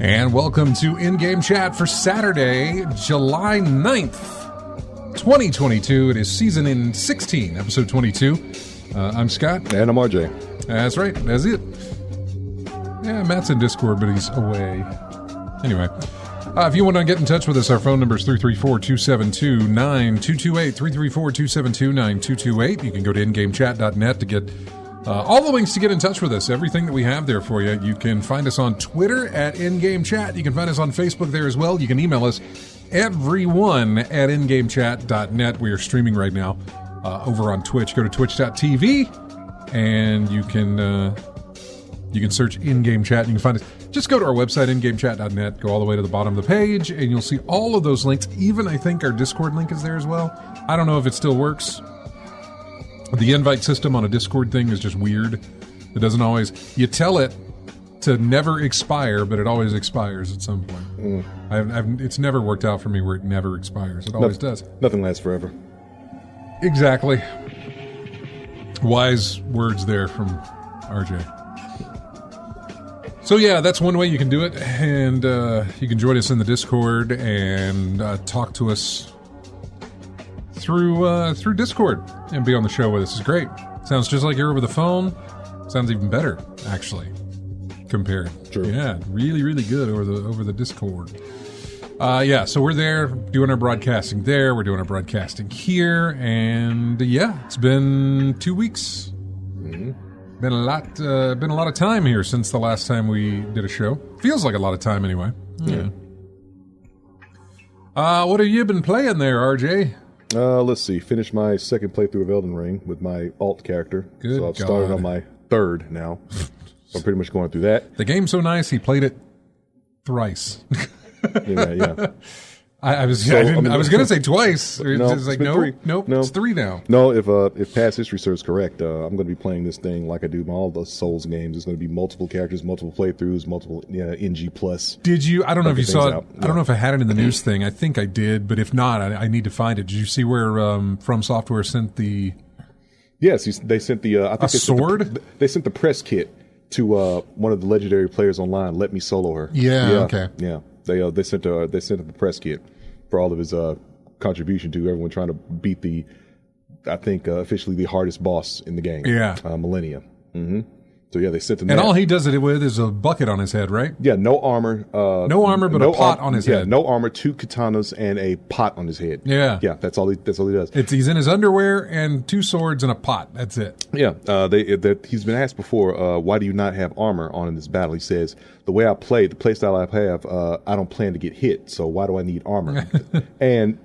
And welcome to In-Game Chat for Saturday, July 9th, 2022. It is season 16, episode 22. I'm Scott. And I'm RJ. That's right. That's it. Yeah, Matt's in Discord, but he's away. Anyway, if you want to get in touch with us, our phone number is 334-272-9228, 334-272-9228. You can go to ingamechat.net to get all the links to get in touch with us, everything that we have there for you. You can find us on Twitter at InGameChat. You can find us on Facebook there as well. You can email us, everyone at ingamechat.net. We are streaming right now over on Twitch. Go to twitch.tv and you can search In-Game Chat and you can find us. Just go to our website, ingamechat.net, go all the way to the bottom of the page, and you'll see all of those links. Even, I think, our Discord link is there as well. I don't know if it still works. The invite system on a Discord thing is just weird. It doesn't always... You tell it to never expire, but it always expires at some point. It's never worked out for me where it never expires. It always does. Nothing lasts forever. Exactly. Wise words there from RJ. So yeah, that's one way you can do it, and you can join us in the Discord and talk to us through Discord and be on the show with us. It's great. Sounds just like you're over the phone. Sounds even better, actually, compared. True. Yeah, really, really good over the Discord. Yeah, so we're there doing our broadcasting there. We're doing our broadcasting here, and yeah, it's been 2 weeks. Mm-hmm. Been a lot of time here since the last time we did a show. Feels like a lot of time anyway. Yeah. What have you been playing there, RJ? Let's see. Finished my second playthrough of Elden Ring with my alt character. Good So I've started on my third now. So I'm pretty much going through that. The game's so nice, he played it thrice. Yeah. I was going to say twice. No, It's like, it's been three. Nope, No. it's 3 now. No, if past history serves correct, I'm going to be playing this thing like I do in all the Souls games. There's going to be multiple characters, multiple playthroughs, multiple NG plus. Did you? I don't know if you saw it. out. I don't know if I had it in the news thing. I think I did, but if not, I need to find it. Did you see where From Software sent the... Yes, they sent the... I think A sword? They sent the press kit to one of the legendary players online. Let me solo her. Yeah, okay. Yeah, they sent the press kit for all of his contribution to everyone trying to beat the, I think, officially the hardest boss in the game. Yeah. Millennia. Mm-hmm. So yeah, they sent him And that. all he does it with is a bucket on his head, right? Yeah, no armor. No armor, but a pot on his head. Yeah, no armor, 2 katanas, and a pot on his head. Yeah. Yeah, that's all he does. He's in his underwear and 2 swords and a pot. That's it. Yeah, he's been asked before, why do you not have armor on in this battle? He says, the way I play, the play style I have, I don't plan to get hit, so why do I need armor?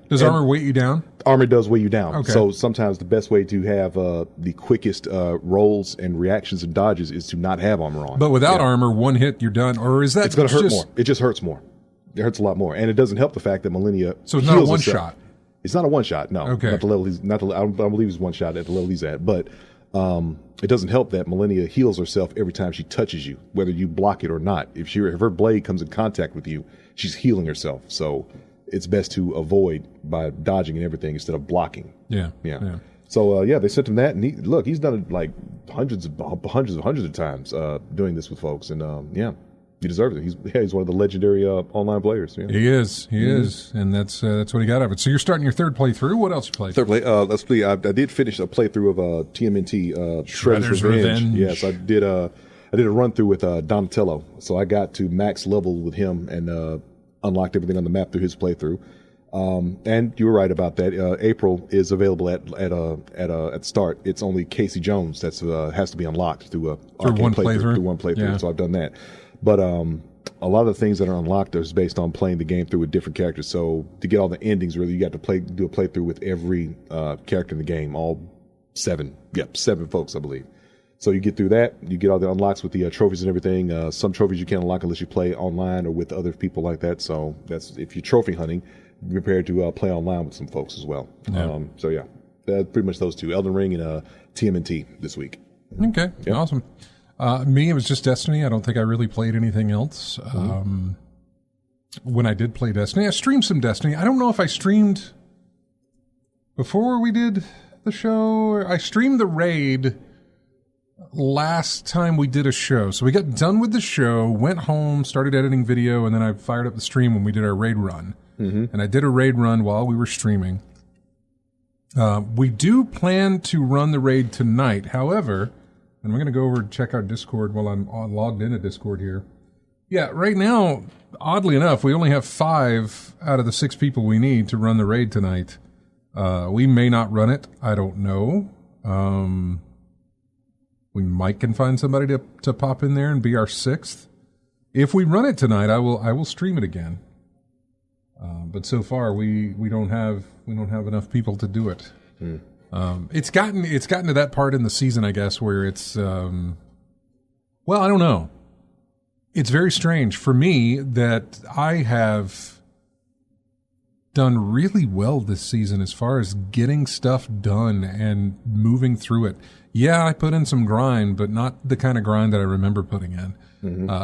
Does armor weight you down? Armor does weigh you down. Okay. So sometimes the best way to have the quickest rolls and reactions and dodges is to not have armor on. But without armor, 1 hit, you're done. Or is that it's going to hurt more. It just hurts more. It hurts a lot more. And it doesn't help the fact that Millennia So it's not a heals one-shot? herself. It's not a one-shot, no. Okay. Not the level I don't believe it's one-shot at the level he's at. But it doesn't help that Millennia heals herself every time she touches you, whether you block it or not. If her blade comes in contact with you, she's healing herself. So it's best to avoid by dodging and everything instead of blocking. Yeah. So they sent him that, and he's done it like hundreds of times doing this with folks, and He deserves it. He's one of the legendary online players. Yeah. He is, and that's what he got out of it. So you're starting your third playthrough. What else you played? Third play. Let's play. I did finish a playthrough of TMNT Shredder's Revenge. Yes, I did a run through with Donatello. So I got to max level with him and unlocked everything on the map through his playthrough. And you were right about that. April is available at start. It's only Casey Jones that's has to be unlocked through one playthrough. Through one playthrough. Yeah. So I've done that. But a lot of the things that are unlocked is based on playing the game through with different characters. So to get all the endings, really, you got to do a playthrough with every character in the game, all 7 folks, I believe. So you get through that, you get all the unlocks with the trophies and everything. Some trophies you can't unlock unless you play online or with other people like that. So that's if you're trophy hunting, be prepared to play online with some folks as well. Yeah. So yeah, pretty much those two, Elden Ring and TMNT this week. Okay, yep. Awesome. Me, it was just Destiny. I don't think I really played anything else. When I did play Destiny, I streamed some Destiny. I don't know if I streamed before we did the show. I streamed the raid last time we did a show. So we got done with the show, went home, started editing video, and then I fired up the stream when we did our raid run. And I did a raid run while we were streaming. We do plan to run the raid tonight. However, and I'm going to go over and check our Discord while I'm logged into Discord here. Yeah, right now, oddly enough, we only have 5 out of the 6 people we need to run the raid tonight. We may not run it. I don't know. We might can find somebody to pop in there and be our 6th. If we run it tonight, I will stream it again. But so far we don't have enough people to do it. It's gotten to that part in the season, I guess, where it's well, I don't know. It's very strange for me that I have done really well this season as far as getting stuff done and moving through it. Yeah, I put in some grind, but not the kind of grind that I remember putting in.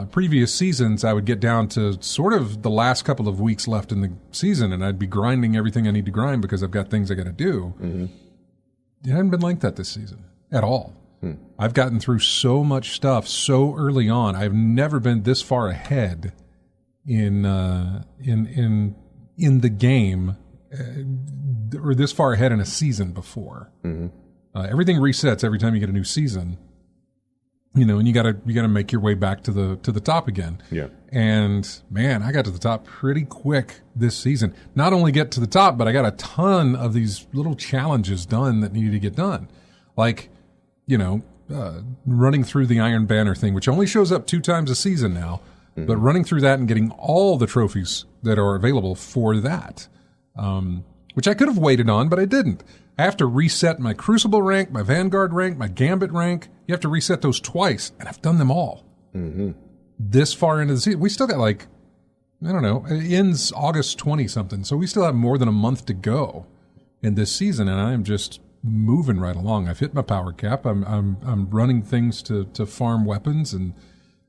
Previous seasons, I would get down to sort of the last couple of weeks left in the season, and I'd be grinding everything I need to grind because I've got things I got to do. It hasn't been like that this season at all. I've gotten through so much stuff so early on. I've never been this far ahead in the game or this far ahead in a season before. Everything resets every time you get a new season. And you gotta make your way back to the top again. Yeah. And man, I got to the top pretty quick this season. Not only get to the top, but I got a ton of these little challenges done that needed to get done. Like, running through the Iron Banner thing, which only shows up 2 times a season now, but running through that and getting all the trophies that are available for that, which I could have waited on, but I didn't. I have to reset my Crucible rank, my Vanguard rank, my Gambit rank. You have to reset those twice, and I've done them all. This far into the season. We still got I don't know, it ends August 20-something, so we still have more than a month to go in this season, and I am just moving right along. I've hit my power cap. I'm running things to farm weapons, and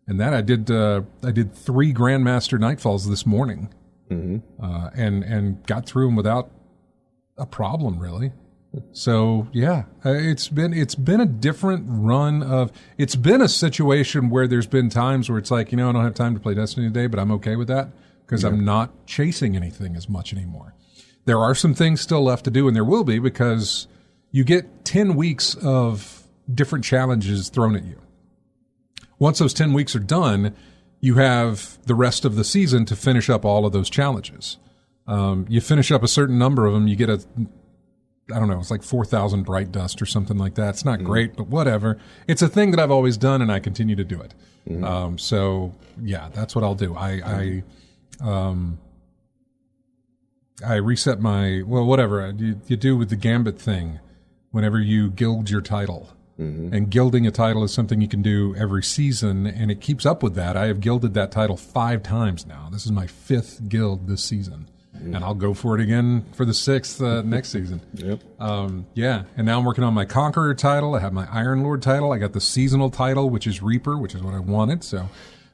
that I did 3 Grandmaster Nightfalls this morning, and got through them without a problem, really. So yeah, it's been a different run it's been a situation where there's been times where it's like, I don't have time to play Destiny today, but I'm okay with that because I'm not chasing anything as much anymore. There are some things still left to do, and there will be, because you get 10 weeks of different challenges thrown at you. Once those 10 weeks are done, you have the rest of the season to finish up all of those challenges. You finish up a certain number of them, you get I don't know, it's like 4,000 bright dust or something like that. It's not great, but whatever. It's a thing that I've always done, and I continue to do it. So yeah, that's what I'll do. I reset my, whatever you do with the Gambit thing whenever you gild your title. And gilding a title is something you can do every season, and it keeps up with that. I have gilded that title 5 times now. This is my 5th guild this season. And I'll go for it again for the 6th next season. Yeah, and now I'm working on my Conqueror title. I have my Iron Lord title. I got the seasonal title, which is Reaper, which is what I wanted. So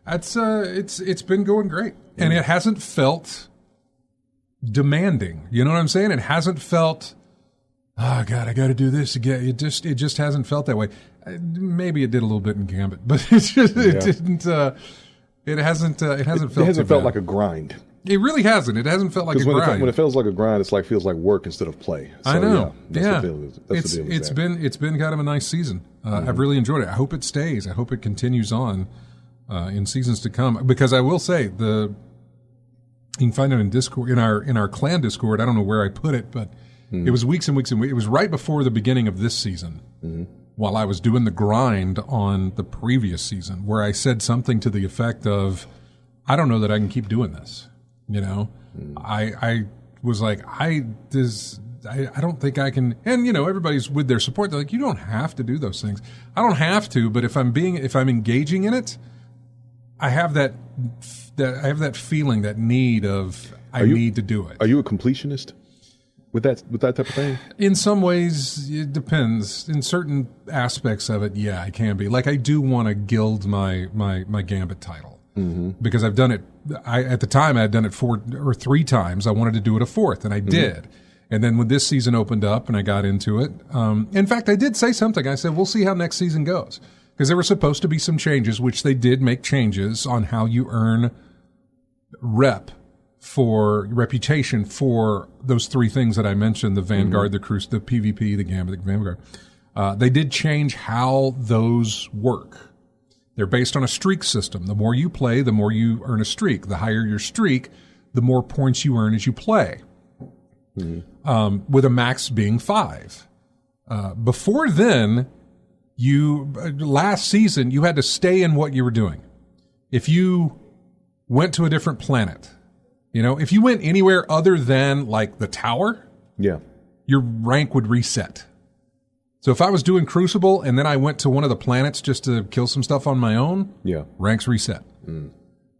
that's it's been going great, and it hasn't felt demanding. You know what I'm saying? It hasn't felt, oh God, I got to do this again. It just hasn't felt that way. Maybe it did a little bit in Gambit, but it didn't. It hasn't felt. It hasn't too felt bad. like a grind. It really hasn't. It hasn't felt like a Because grind. when it feels like a grind, it's feels like work instead of play. So, I know. That's yeah, what the deal is. That's the deal with that. it's been kind of a nice season. I've really enjoyed it. I hope it stays. I hope it continues on in seasons to come. Because I will say you can find it in Discord in our clan Discord. I don't know where I put it, but it was weeks and weeks and weeks. It was right before the beginning of this season. While I was doing the grind on the previous season, where I said something to the effect of, "I don't know that I can keep doing this." You know, I was like, I don't think I can. And everybody's with their support. They're like, you don't have to do those things. I don't have to, but if I'm engaging in it, I have that feeling, that need of I need to do it. Are you a completionist with that type of thing? In some ways, it depends. In certain aspects of it, yeah, I can be. Like I do want to gild my Gambit title. Because I've done it. At the time I had done it 4 or 3 times. I wanted to do it a 4th, and I did. And then when this season opened up and I got into it, in fact, I did say something. I said, "We'll see how next season goes," because there were supposed to be some changes, which they did make changes on how you earn reputation for those 3 things that I mentioned: the Vanguard, the Cruise, the PvP, the Gambit, the Vanguard. They did change how those work. They're based on a streak system. The more you play, the more you earn a streak. The higher your streak, the more points you earn as you play. With a max being 5. Before then, last season, you had to stay in what you were doing. If you went to a different planet, if you went anywhere other than like the tower, your rank would reset. So if I was doing Crucible and then I went to one of the planets just to kill some stuff on my own, ranks reset.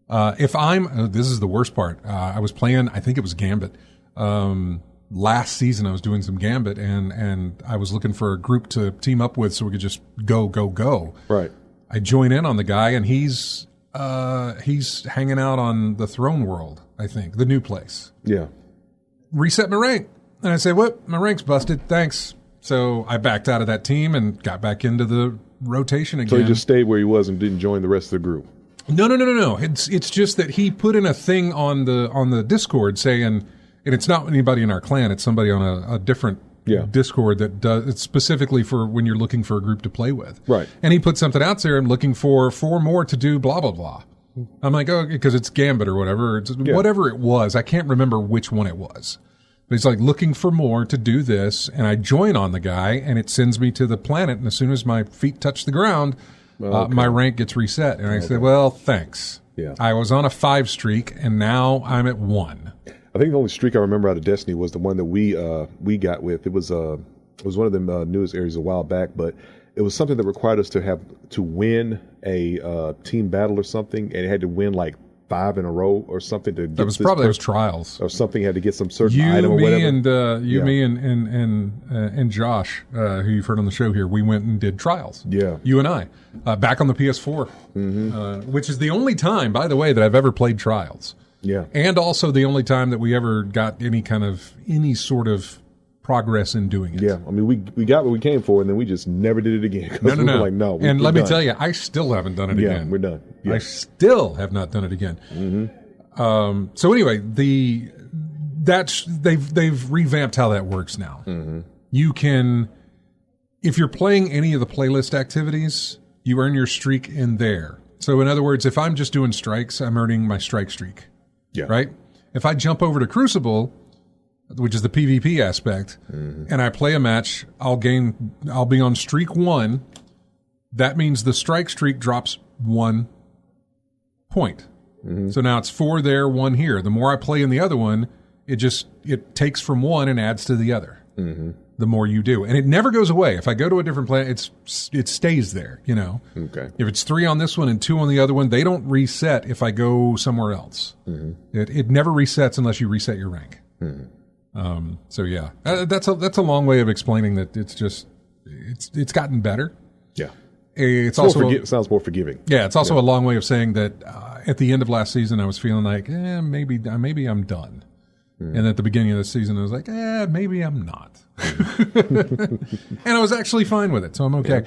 If this is the worst part. I was playing, I think it was Gambit. Last season I was doing some Gambit and I was looking for a group to team up with so we could just go. Right. I join in on the guy and he's hanging out on the Throne World, I think, the new place. Yeah. Reset my rank. And I say, "What? My rank's busted. Thanks." So I backed out of that team and got back into the rotation again. So he just stayed where he was and didn't join the rest of the group. No. It's just that he put in a thing on the Discord saying, and it's not anybody in our clan. It's somebody on a different Discord that does. It's specifically for when you're looking for a group to play with. Right. And he put something out there. I'm looking for 4 more to do blah blah blah. I'm like, oh, because it's Gambit or whatever. Whatever it was. I can't remember which one it was. But he's like looking for more to do this, and I join on the guy, and it sends me to the planet. And as soon as my feet touch the ground, my rank gets reset. And I said, "Well, thanks." Yeah. I was on a 5 streak, and now I'm at 1. I think the only streak I remember out of Destiny was the one that we got with. It was one of them newest areas a while back, but it was something that required us to win a team battle or something, and it had to win like 5 in a row or something to get those trials or something. Had to get some certain item or whatever. Me and Josh, who you've heard on the show here, we went and did trials. Yeah, you and I, back on the PS4, which is the only time, by the way, that I've ever played trials. Yeah, and also the only time that we ever got any sort of progress in doing it. Yeah, I mean, we got what we came for, and then we just never did it again. No. Like, no. And let me tell you, I still haven't done it again. Yeah, we're done. Yeah. I still have not done it again. So anyway, they've revamped how that works now. You can, if you're playing any of the playlist activities, you earn your streak in there. So in other words, if I'm just doing strikes, I'm earning my strike streak. Yeah. Right? If I jump over to Crucible, which is the PvP aspect, and I play a match, I'll be on streak 1. That means the strike streak drops 1 point. So now it's 4 there, 1 here. The more I play in the other one, it takes from one and adds to the other. The more you do. And it never goes away. If I go to a different planet, it stays there, Okay. If it's 3 on this one and 2 on the other one, they don't reset if I go somewhere else. It never resets unless you reset your rank. So yeah, that's a long way of explaining that it's gotten better. Yeah. It's also sounds more forgiving. Yeah. It's also a long way of saying that, at the end of last season, I was feeling like, maybe I'm done. And at the beginning of the season, I was like, maybe I'm not. And I was actually fine with it, so I'm okay.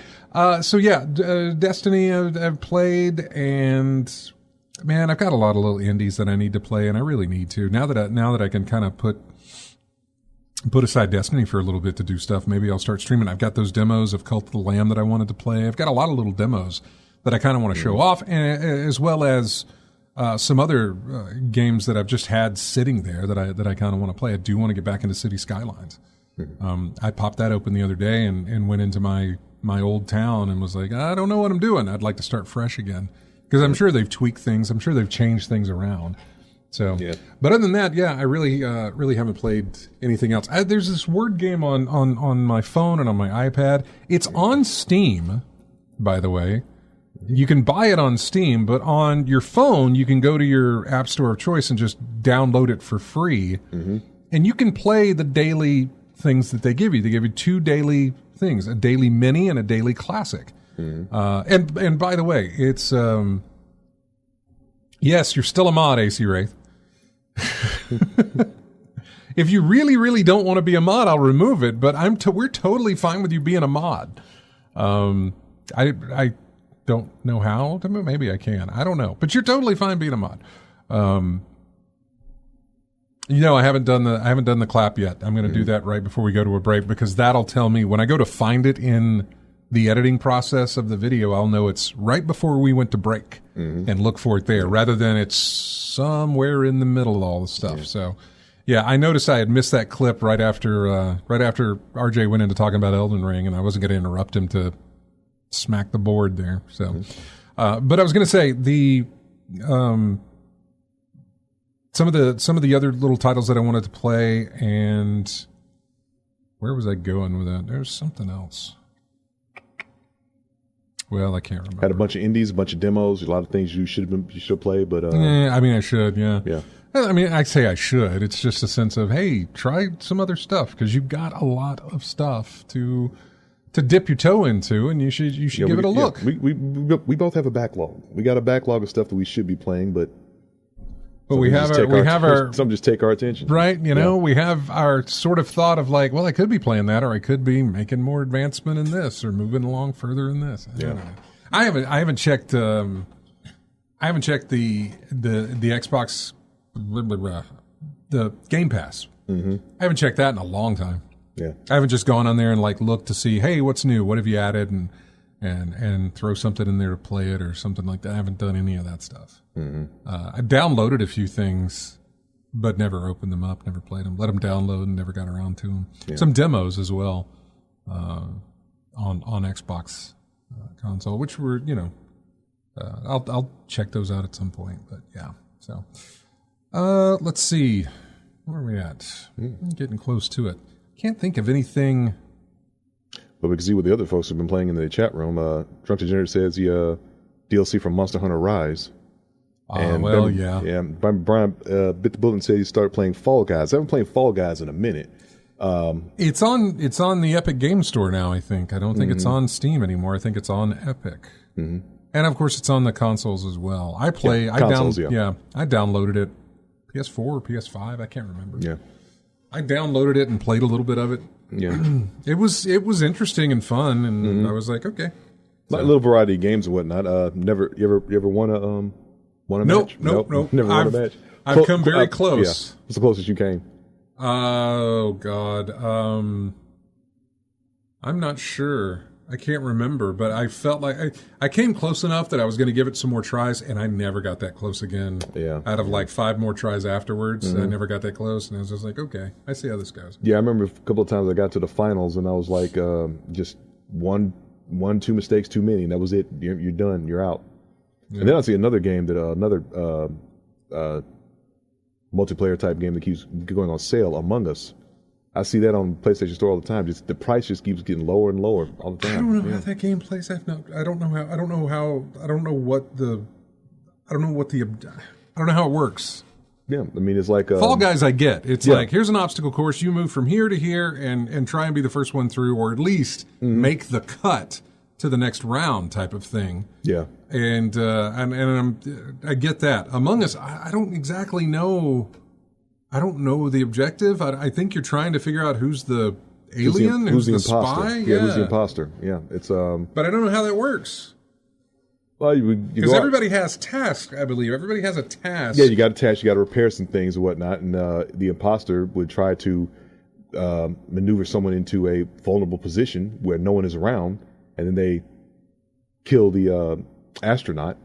Destiny I've played, and Man, I've got a lot of little indies that I need to play, and I really need to. Now that I can kind of put aside Destiny for a little bit to do stuff, maybe I'll start streaming. I've got those demos of Cult of the Lamb that I wanted to play. I've got a lot of little demos that I kind of want to show off, and, as well as some other games that I've just had sitting there that I kind of want to play. I do want to get back into City Skylines. I popped that open the other day and went into my old town and was like, I don't know what I'm doing. I'd like to start fresh again. Because I'm sure they've tweaked things. I'm sure they've changed things around. So, but other than that, yeah, I really haven't played anything else. There's this word game on my phone and on my iPad. It's on Steam, by the way. You can buy it on Steam, but on your phone, you can go to your app store of choice and just download it for free. Mm-hmm. And you can play the daily things that they give you. They give you 2 daily things, a daily mini and a daily classic. Mm-hmm. And by the way, it's yes, you're still a mod, AC Wraith. If you really, really don't want to be a mod, I'll remove it. But we're totally fine with you being a mod. I don't know how. Maybe I can. I don't know. But you're totally fine being a mod. I haven't done the clap yet. I'm going to do that right before we go to a break, because that'll tell me when I go to find it in the editing process of the video. I'll know it's right before we went to break and look for it there, rather than it's somewhere in the middle of all the stuff. Yeah. So, yeah, I noticed I had missed that clip right after RJ went into talking about Elden Ring, and I wasn't going to interrupt him to smack the board there. So, but I was going to say some of the other little titles that I wanted to play, and where was I going with that? There's something else. Well, I can't remember. Had a bunch of indies, a bunch of demos, a lot of things you should play, but I should, yeah. Yeah. I mean, I say I should. It's just a sense of, hey, try some other stuff, because you've got a lot of stuff to dip your toe into, and you should give it a look. Yeah, we both have a backlog. We got a backlog of stuff that we should be playing, but we have our some just take our attention, right? We have our sort of thought of like, well, I could be playing that, or I could be making more advancement in this, or moving along further in this. I haven't checked. I haven't checked the Xbox, the Game Pass. Mm-hmm. I haven't checked that in a long time. Yeah, I haven't just gone on there and like looked to see, hey, what's new? What have you added? And throw something in there to play it or something like that. I haven't done any of that stuff. Mm-hmm. I downloaded a few things, but never opened them up, never played them. Let them download and never got around to them. Yeah. Some demos as well on Xbox console, which were, I'll check those out at some point. But yeah, so let's see. Where are we at? I'm getting close to it. Can't think of anything. But we can see what the other folks have been playing in the chat room. Drunk Degenerate says the DLC from Monster Hunter Rise. And yeah. Brian Bit the Bullet said he started playing Fall Guys. I haven't played Fall Guys in a minute. It's on the Epic Game Store now, I think. I don't think it's on Steam anymore. I think it's on Epic. Mm-hmm. And of course it's on the consoles as well. I downloaded it PS4 or PS5, I can't remember. Yeah. I downloaded it and played a little bit of it. Yeah. It was interesting and fun, and I was like, okay. Like a little variety of games and whatnot. You ever won a match? Nope. Never won a match. I've come very close. Yeah. What's the closest you came? Oh God. I'm not sure. I can't remember, but I felt like I came close enough that I was going to give it some more tries, and I never got that close again. Yeah. Out of like 5 more tries afterwards, I never got that close, and I was just like, okay, I see how this goes. Yeah, I remember a couple of times I got to the finals, and I was like, just two mistakes too many, and that was it. You're done. You're out. Yeah. And then I see another game that another multiplayer type game that keeps going on sale, Among Us. I see that on PlayStation Store all the time. Just the price just keeps getting lower and lower all the time. I don't know how that game plays. I don't know how it works. Yeah, I mean it's like Fall Guys. I get it's like here's an obstacle course. You move from here to here and try and be the first one through, or at least make the cut to the next round type of thing. Yeah, and I get that. Among Us, I don't exactly know. I don't know the objective. I think you're trying to figure out who's the alien, who's the imposter. spy. Yeah, who's the imposter. Yeah, it's But I don't know how that works. Well, because everybody has tasks, I believe. Everybody has a task. Yeah, you got a task. You got to repair some things and whatnot. And the imposter would try to maneuver someone into a vulnerable position where no one is around, and then they kill the astronaut,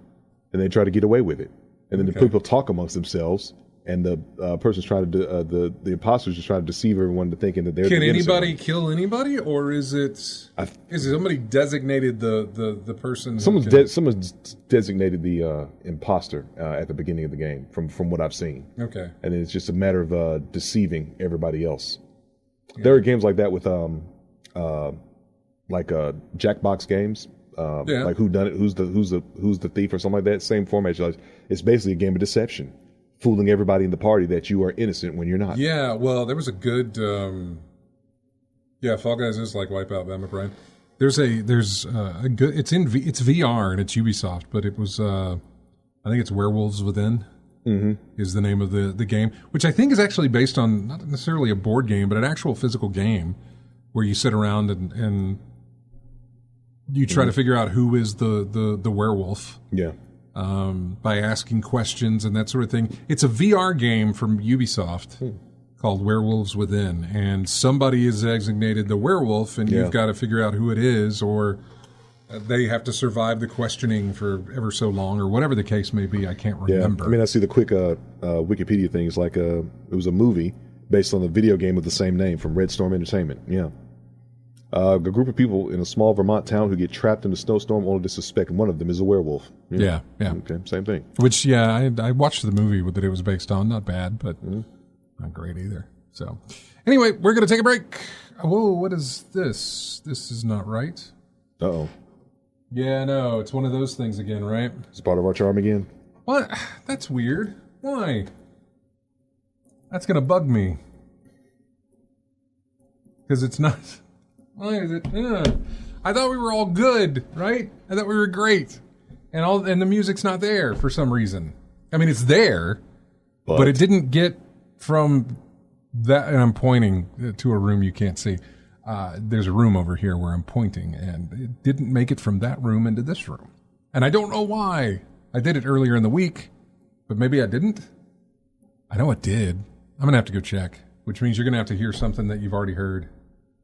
and they try to get away with it. And then the people talk amongst themselves, and the person's trying to the imposter's just trying to deceive everyone to thinking that they're. Can anybody kill anybody, or is it somebody designated the person? Someone's designated the imposter at the beginning of the game, from what I've seen. Okay, and it's just a matter of deceiving everybody else. Yeah. There are games like that with Jackbox games. Like who done it? Who's the thief or something like that? Same format. It's basically a game of deception, fooling everybody in the party that you are innocent when you're not. Yeah, well, there was a good. Fall Guys is like Wipeout, Batman Brian. There's a good. It's VR and it's Ubisoft, but it was I think it's Werewolves Within. Mm-hmm. Is the name of the game, which I think is actually based on not necessarily a board game, but an actual physical game where you sit around and you try to figure out who is the werewolf. Yeah. By asking questions and that sort of thing. It's a VR game from Ubisoft called Werewolves Within, and somebody is designated the werewolf, and you've got to figure out who it is, or they have to survive the questioning for ever so long, or whatever the case may be. I can't remember. I mean, I see the quick Wikipedia things, like it was a movie based on the video game of the same name from Red Storm Entertainment. Yeah. A group of people in a small Vermont town who get trapped in a snowstorm only to suspect one of them is a werewolf. Yeah. Okay, same thing. Which, I watched the movie that it was based on. Not bad, but not great either. So, anyway, we're going to take a break. Whoa, what is this? This is not right. Uh-oh. Yeah, no, it's one of those things again, right? It's part of our charm again. What? That's weird. Why? That's going to bug me. Because it's not... Why is it? I thought we were all good, right? I thought we were great, and the music's not there for some reason. I mean, it's there, but it didn't get from that. And I'm pointing to a room you can't see. There's a room over here where I'm pointing, and it didn't make it from that room into this room, and I don't know why. I did it earlier in the week, but maybe I didn't. I know it did. I'm gonna have to go check, which means you're gonna have to hear something that you've already heard.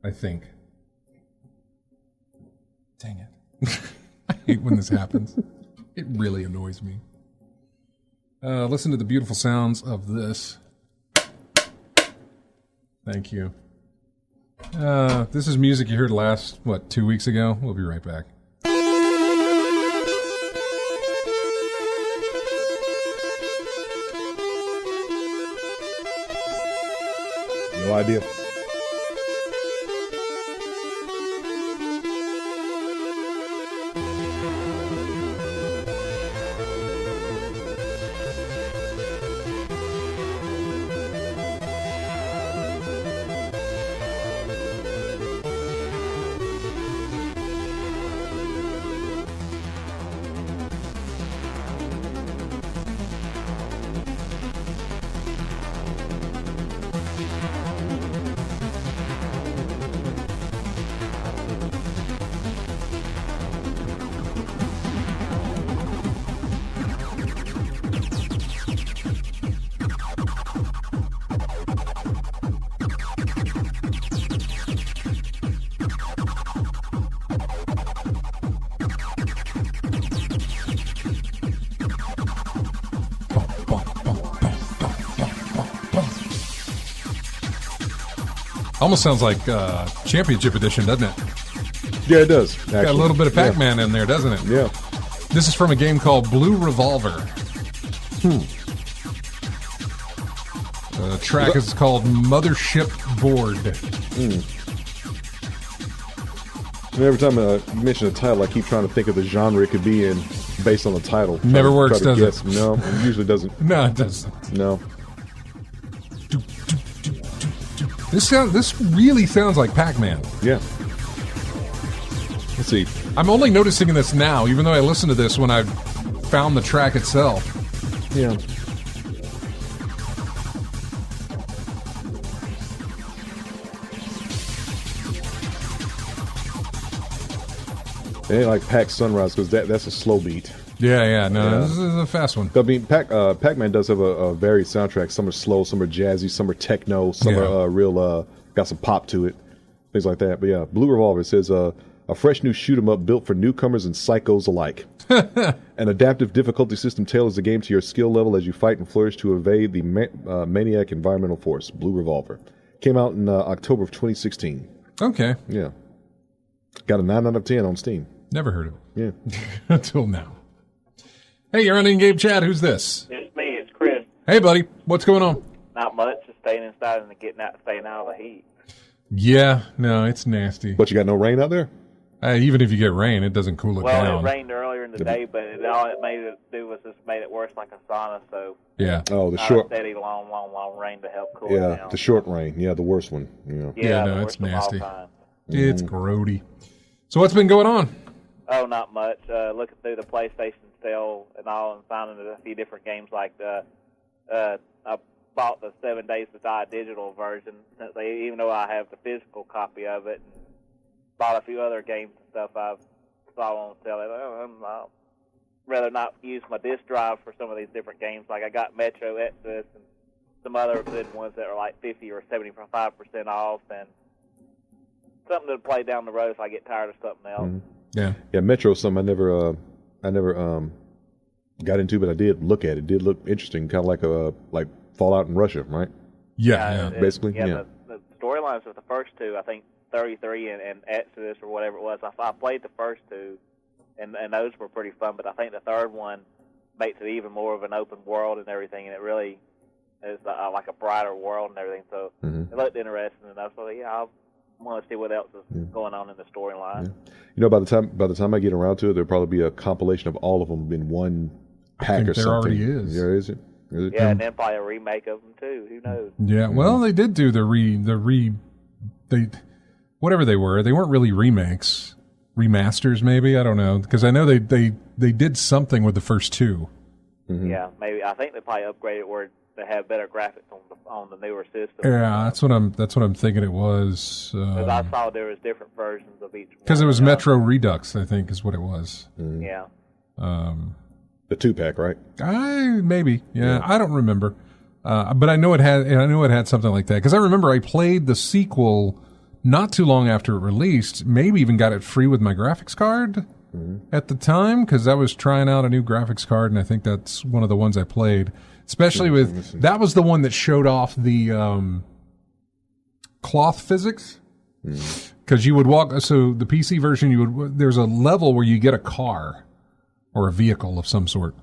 I think. Dang it. I hate when this happens. It really annoys me. Listen to the beautiful sounds of this. Thank you. This is music you heard 2 weeks ago? We'll be right back. No idea. Almost sounds like Championship Edition, doesn't it? Yeah, it does. Actually. Got a little bit of Pac-Man in there, doesn't it? Yeah. This is from a game called Blue Revolver. The track is called Mothership Board. And every time you mention a title, I keep trying to think of the genre it could be in based on the title. Never works, does it? No, it usually doesn't. No, it doesn't. No. This really sounds like Pac-Man. Yeah. Let's see. I'm only noticing this now, even though I listened to this when I found the track itself. Yeah. It ain't like Pac Sunrise, because that's a slow beat. Yeah. No, this is a fast one. I mean, Pac-Man does have a varied soundtrack. Some are slow, some are jazzy, some are techno, some are real, got some pop to it, things like that. But yeah, Blue Revolver says a fresh new shoot 'em up built for newcomers and psychos alike. An adaptive difficulty system tailors the game to your skill level as you fight and flourish to evade the maniac environmental force. Blue Revolver came out in October of 2016. Okay. Yeah, got a 9 out of 10 on Steam. Never heard of it. Yeah, until now. Hey, you're on In-Game Chat. Who's this? It's me. It's Chris. Hey, buddy. What's going on? Not much. Just staying inside and staying out of the heat. Yeah, no, it's nasty. but you got no rain out there. Even if you get rain, it doesn't cool it Well, down. it rained earlier in the day, but all it made it do was just made it worse like a sauna. So Yeah. Oh, the not short. a steady, long rain to help cool it Yeah, down. the short rain. Yeah, the worst one. Yeah. Yeah, no, the it's worst of all nasty. time. It's grody. So what's been going on? Oh, not much. Looking through the PlayStation sale and all, and finding a few different games like I bought the 7 Days to Die digital version, since even though I have the physical copy of it, and bought a few other games and stuff I saw on sale. I'd rather not use my disc drive for some of these different games. Like I got Metro Exodus and some other good ones that are like 50 or 75% off, and something to play down the road if I get tired of something else. Yeah. Yeah, Metro is something I never got into, but I did look at it. It did look interesting, kind of like Fallout in Russia, right? Yeah. Basically, Yeah, yeah. the storylines of the first two, I think 33 and Exodus or whatever it was, I played the first two, and those were pretty fun, but I think the third one makes it even more of an open world and everything, and it really is like a brighter world and everything, so it looked interesting enough, so yeah, I want to see what else is going on in the storyline. Yeah. You know, by the time I get around to it, there'll probably be a compilation of all of them in one pack think or there something. already is. Yeah, is it? Yeah, and then probably a remake of them too. Who knows? Yeah. Well, they did do whatever they were. They weren't really remakes, remasters maybe. I don't know, because I know they did something with the first two. Yeah, maybe. I think they probably upgraded where they have better graphics on the newer system. Yeah, that's what I'm thinking it was. Because I saw there was different versions of each one. Because it was Metro Redux, I think, is what it was. Yeah. The 2-pack, right? Maybe. Yeah, I don't remember. But I know it had something like that. Because I remember I played the sequel not too long after it released. Maybe even got it free with my graphics card at the time, because I was trying out a new graphics card, and I think that's one of the ones I played. Especially that was the one that showed off the cloth physics. Because you would walk, so the PC version, there's a level where you get a car or a vehicle of some sort,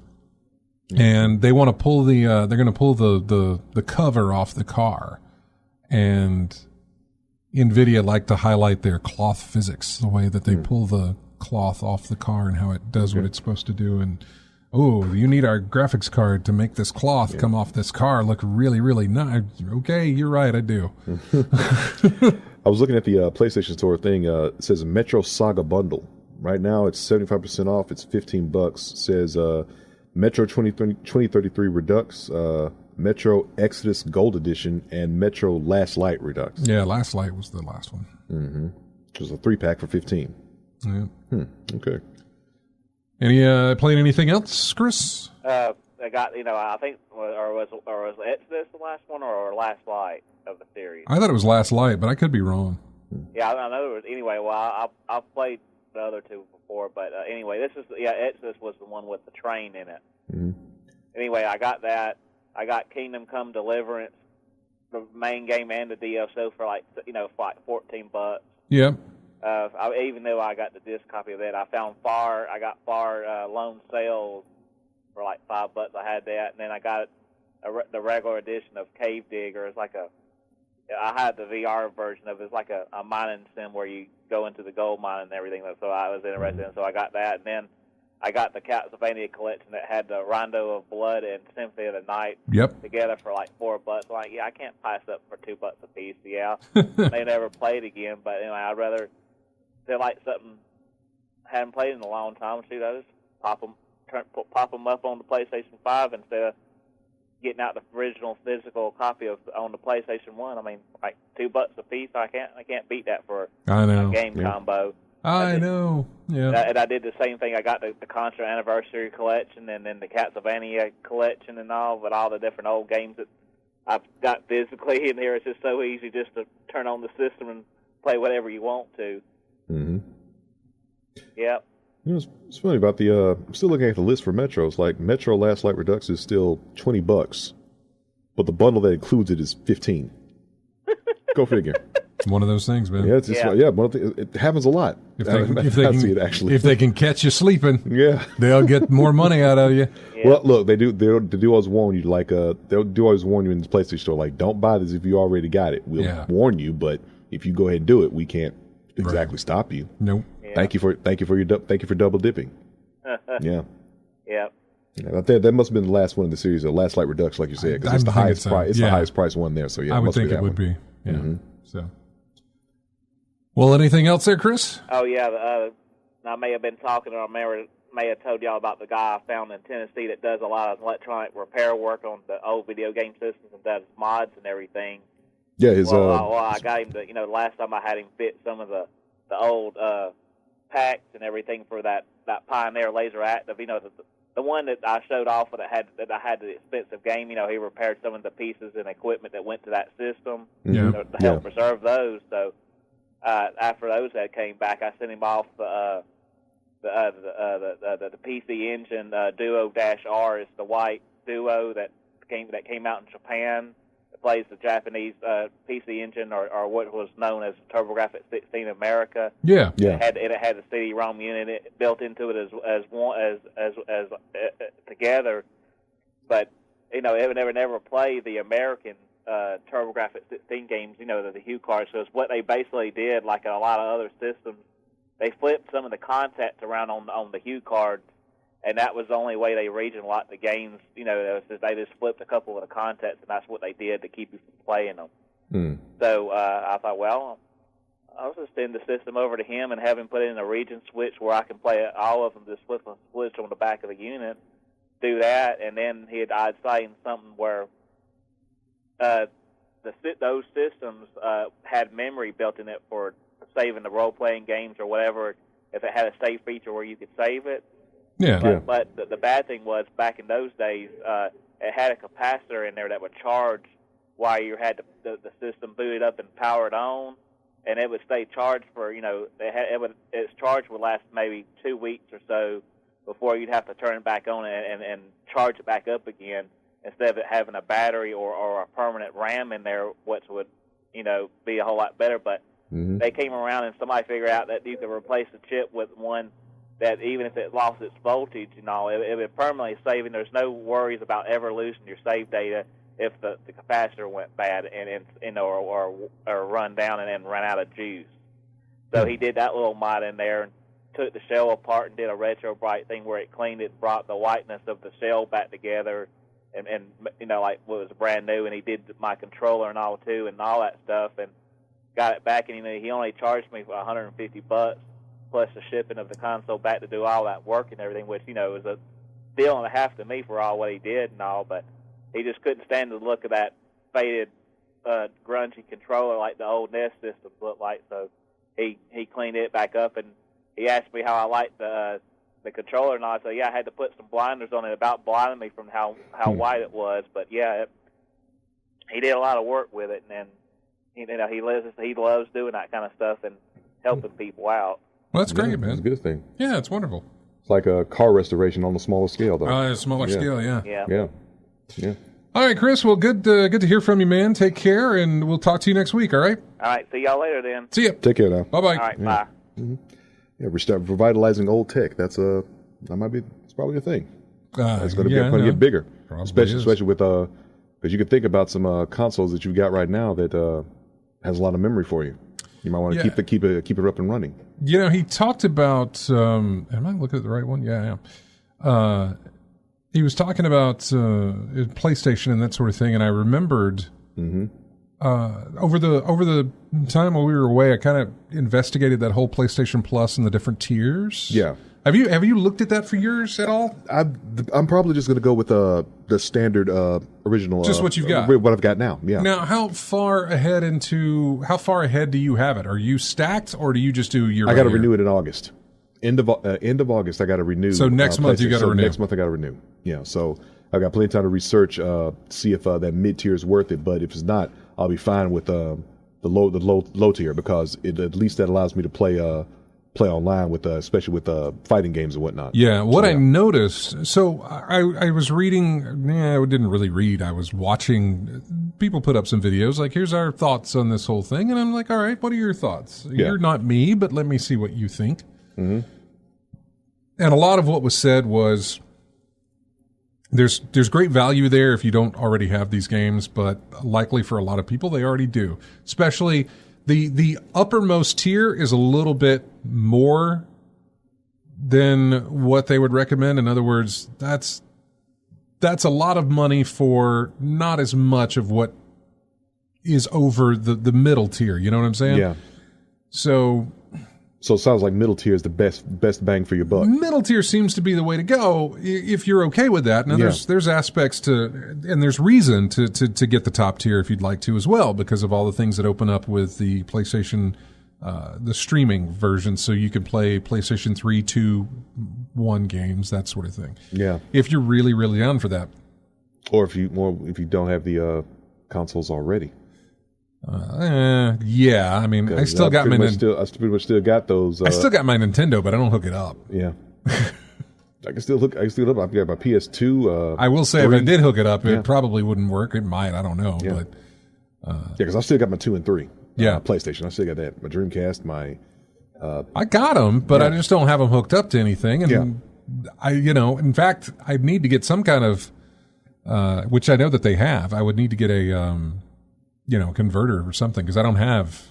and they want to pull they're going to pull the cover off the car, and NVIDIA like to highlight their cloth physics, the way that they pull the cloth off the car and how it does what it's supposed to do. And you need our graphics card to make this cloth come off this car look really, really nice. Okay, you're right, I do. I was looking at the PlayStation Store thing. It says Metro Saga Bundle. Right now, it's 75% off. It's $15. It says Metro 2033 Redux, Metro Exodus Gold Edition, and Metro Last Light Redux. Yeah, Last Light was the last one. Which was a 3-pack for $15. Yeah. Okay. Playing anything else, Chris? I got, I think, or was Exodus the last one or Last Light of the series? I thought it was Last Light, but I could be wrong. Yeah, I know it was. Anyway, well, I've played the other two before, but anyway, Exodus was the one with the train in it. Anyway, I got that. I got Kingdom Come Deliverance, the main game and the DLCO for like $14. Yeah. Even though I got the disc copy of that, I got Far Lone Sails for like $5. I had that, and then I got the regular edition of Cave Digger. It's like I had the VR version of it. It's like a mining sim where you go into the gold mine and everything. So I was interested in. So I got that, and then I got the Castlevania collection that had the Rondo of Blood and Symphony of the Night together for like $4. Like, I can't pass up for $2 a piece. Yeah, they never played again, but anyway, I'd rather feel like something I hadn't played in a long time. So I just pop them up on the PlayStation 5 instead of getting out the original physical copy on the PlayStation 1. I mean, like $2 a piece. I can't beat that for a game combo. I know. Yeah. And I did the same thing. I got the Contra Anniversary Collection and then the Castlevania Collection and all, but all the different old games that I've got physically in here. It's just so easy just to turn on the system and play whatever you want to. Mm-hmm. Yep. You know, it's funny about the. I'm still looking at the list for Metros. Like Metro Last Light Redux is still $20, but the bundle that includes it is $15. Go figure. One of those things, man. Yeah, it's just, Yeah. One of it happens a lot. If I see it actually. if they can catch you sleeping, Yeah. they'll get more money out of you. Yeah. Well, look, they do always warn you. Like, they'll do always warn you in the PlayStation Store. Like, don't buy this if you already got it. We'll warn you, but if you go ahead and do it, we can't exactly stop you. Nope. Yeah. Thank you for double dipping. Yeah. Yep. Yeah, that must have been the last one in the series, the Last Light Redux, like you said, because it's the highest price. It's the highest price one there. So yeah, I would must think be that it would one. be. Yeah. Mm-hmm. So. Well, anything else there, Chris? Oh, yeah. I may have been talking, or I may have told y'all about the guy I found in Tennessee that does a lot of electronic repair work on the old video game systems and does mods and everything. Yeah, his I got him to, the last time I had him fit some of the old packs and everything for that Pioneer Laser Active, the one that I showed off that I had the expensive game, he repaired some of the pieces and equipment that went to that system to help preserve those. So after those that came back, I sent him off the PC Engine Duo-R. It's the white Duo that came out in Japan. It plays the Japanese PC Engine or what was known as TurboGrafx 16 America. Yeah. It had the CD-ROM unit built into it as together, but it would never play the American TurboGrafx 16 games. The Hue cards. So it's what they basically did, like in a lot of other systems. They flipped some of the contacts around on the Hue cards, and that was the only way they regionalized the games. They just flipped a couple of the contacts, and that's what they did to keep you from playing them. Mm. So I thought, well, I'll just send the system over to him and have him put in a region switch where I can play all of them, just flip a switch on the back of the unit, do that, and then I'd say something where those systems had memory built in it for saving the role-playing games or whatever, if it had a save feature where you could save it. Yeah. But the bad thing was, back in those days, it had a capacitor in there that would charge while you had the system booted up and powered on, and it would stay charged for, its charge would last maybe 2 weeks or so before you'd have to turn it back on and charge it back up again, instead of it having a battery or a permanent RAM in there, which would, be a whole lot better. But they came around and somebody figured out that you could replace the chip with one that even if it lost its voltage and all, it would permanently save, and there's no worries about ever losing your save data if the capacitor went bad or run down and then run out of juice. So he did that little mod in there and took the shell apart and did a retro bright thing where it cleaned it, brought the whiteness of the shell back together, and like what was brand new. And he did my controller and all too, and all that stuff, and got it back. And he only charged me for $150 plus the shipping of the console back to do all that work and everything, which was a deal and a half to me for all what he did and all. But he just couldn't stand the look of that faded, grungy controller like the old NES systems looked like. So he cleaned it back up, and he asked me how I liked the controller, and I said, I had to put some blinders on it about blinding me from how white it was. But he did a lot of work with it, and then he loves doing that kind of stuff and helping people out. Well, that's great, man. It's a good thing. Yeah, it's wonderful. It's like a car restoration on a smaller scale, though. Smaller scale, yeah. Yeah. All right, Chris. Well, good to hear from you, man. Take care, and we'll talk to you next week, all right? All right, see y'all later then. See ya. Take care now. Bye-bye. All right, bye. Mm-hmm. Yeah, revitalizing old tech. It's probably a thing. It's going to get bigger, especially with because you can think about some consoles that you've got right now that has a lot of memory for you. You might want to keep it up and running. He talked about. Am I looking at the right one? Yeah, I am. He was talking about PlayStation and that sort of thing, and I remembered over the time while we were away, I kind of investigated that whole PlayStation Plus and the different tiers. Yeah. Have you looked at that for yours at all? I'm probably just going to go with the standard original. Just what you've got. What I've got now. Yeah. Now, how far ahead do you have it? Are you stacked, or do you just do year? I got to renew it in August. End of August, I got to renew. So next month you got to renew. Next month I got to renew. Yeah. So I've got plenty of time to research, see if that mid tier is worth it. But if it's not, I'll be fine with the low tier, because at least that allows me to play online with especially with fighting games and whatnot. Yeah, I noticed, so I was reading, I didn't really read, I was watching people put up some videos, like, here's our thoughts on this whole thing, and I'm like, all right, what are your thoughts? Yeah. You're not me, but let me see what you think. Mm-hmm. And a lot of what was said was, there's great value there if you don't already have these games, but likely for a lot of people, they already do, especially... The uppermost tier is a little bit more than what they would recommend. In other words, that's a lot of money for not as much of what is over the middle tier. You know what I'm saying? Yeah. So it sounds like middle tier is the best bang for your buck. Middle tier seems to be the way to go if you're okay with that. Now, there's aspects to, and there's reason to get the top tier if you'd like to as well, because of all the things that open up with the PlayStation, the streaming version, so you can play PlayStation 3, 2, 1 games, that sort of thing. Yeah. If you're really, really down for that. Or if you don't have the consoles already. Yeah, I mean, I still got my pretty much still got those. I still got my Nintendo, but I don't hook it up. Yeah, I can still hook it up. I've got my PS2. I will say, 3. If I did hook it up, it probably wouldn't work. It might. I don't know. Yeah. But because I still got my 2 and 3. Yeah, PlayStation. I still got that. My Dreamcast. My. I got them, but I just don't have them hooked up to anything. And in fact, I need to get some kind of, which I know that they have. I would need to get a. Converter or something, because I don't have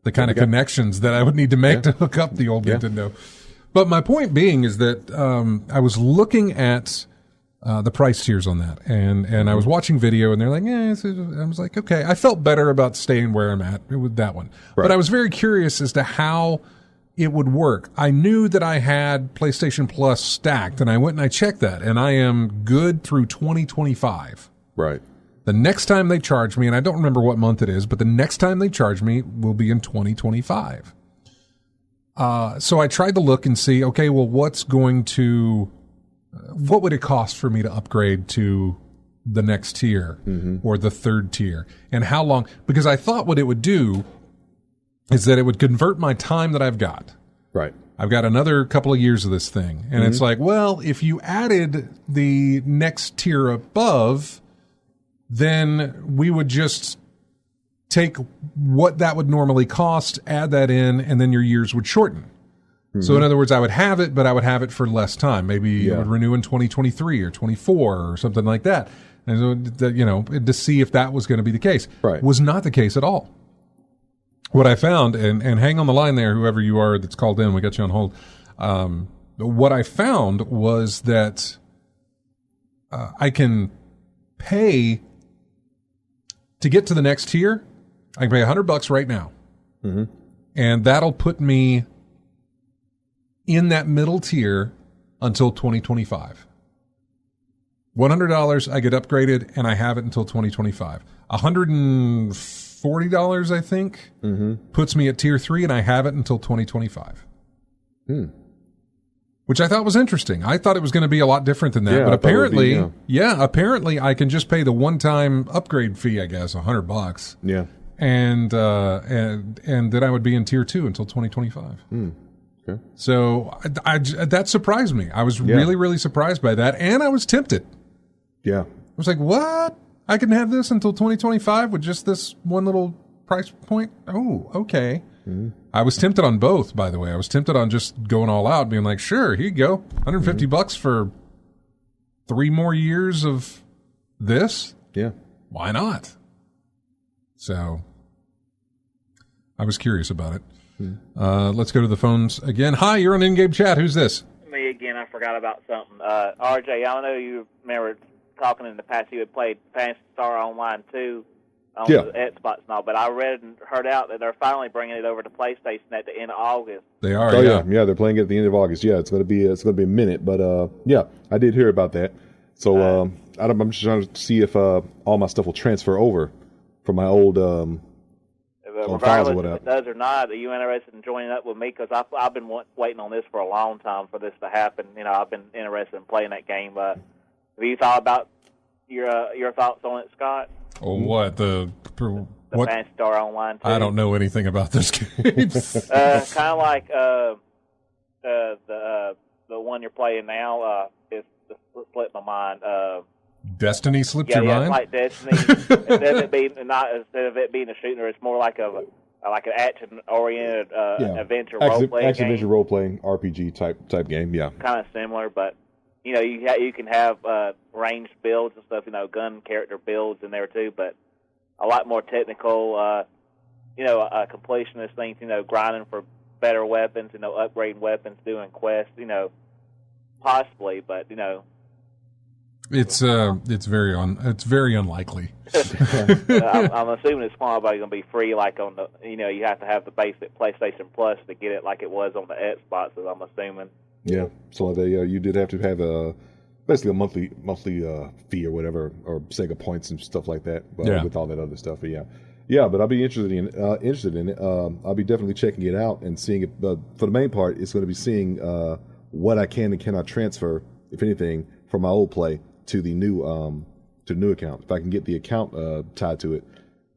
the kind of connections that I would need to make to hook up the old Nintendo. But my point being is that I was looking at the price tiers on that, and I was watching video, and they're like, I was like, okay, I felt better about staying where I'm at with that one. Right. But I was very curious as to how it would work. I knew that I had PlayStation Plus stacked, and I went and I checked that, and I am good through 2025. Right. The next time they charge me, and I don't remember what month it is, but the next time they charge me will be in 2025. So I tried to look and see, okay, well, what would it cost for me to upgrade to the next tier or the third tier? And how long? Because I thought what it would do is that it would convert my time that I've got. Right. I've got another couple of years of this thing. And it's like, well, if you added the next tier above, then we would just take what that would normally cost, add that in, and then your years would shorten. So in other words, I would have it, but I would have it for less time. Maybe it would renew in 2023 or 24 or something like that. And so, to see if that was going to be the case. Right. Was not the case at all. What I found, and hang on the line there, whoever you are that's called in, we got you on hold. What I found was that I can pay to get to the next tier. I can pay $100 right now, and that'll put me in that middle tier until 2025. $100, I get upgraded, and I have it until 2025. $140, I think, puts me at tier 3, and I have it until 2025. Which I thought was interesting. I thought it was going to be a lot different than that, but apparently, apparently I can just pay the one-time upgrade fee, I guess, $100. Yeah, and then I would be in tier 2 until 2025. Okay. So that surprised me. I was really, really surprised by that, and I was tempted. Yeah, I was like, "What? I can have this until 2025 with just this one little price point? Oh, okay." I was tempted on both, by the way. I was tempted on just going all out, being like, sure, here you go. $150 for 3 more years of this? Yeah. Why not? So I was curious about it. Let's go to the phones again. Hi, you're on in-game chat. Who's this? Me again. I forgot about something. RJ, I know you remember talking in the past you had played Phantasy Star Online 2. on Yeah. the Xbox and all. But I read and heard out that they're finally bringing it over to PlayStation at the end of August. They are. Oh yeah. yeah, they're playing it at the end of August. Yeah, it's gonna be a minute, but yeah, I did hear about that. So I'm just trying to see if all my stuff will transfer over from my old files or Regardless if whatever. it does or not, are you interested in joining up with me? Because I've been waiting on this for a long time for this to happen. You know, I've been interested in playing that game. Have you thought about your thoughts on it, Scott? Oh, what The what? Phantasy Star Online 2? I don't know anything about this game. Kind of like the one you're playing now. It's slipped my mind. Destiny slipped Yeah, your it's mind? like Destiny. instead of it being a shooter, it's more like an action-oriented adventure role-playing Action game. adventure role playing RPG type game. Yeah. Kind of similar, but you know, you can have ranged builds and stuff. You know, gun character builds in there too, but a lot more technical. Completionist things. You know, grinding for better weapons. You know, upgrading weapons, doing quests. You know, possibly, but you know. It's very unlikely. I'm assuming it's probably going to be free, like on the, you know, you have to have the basic PlayStation Plus to get it, like it was on the Xboxes. I'm assuming. Yeah. So you did have to have basically a monthly fee or whatever, or Sega points and stuff like that. With all that other stuff. But yeah. But I'll be interested in it. I'll be definitely checking it out and seeing it. But for the main part, it's going to be seeing what I can and cannot transfer, if anything, from my old play to the new account. If I can get the account tied to it,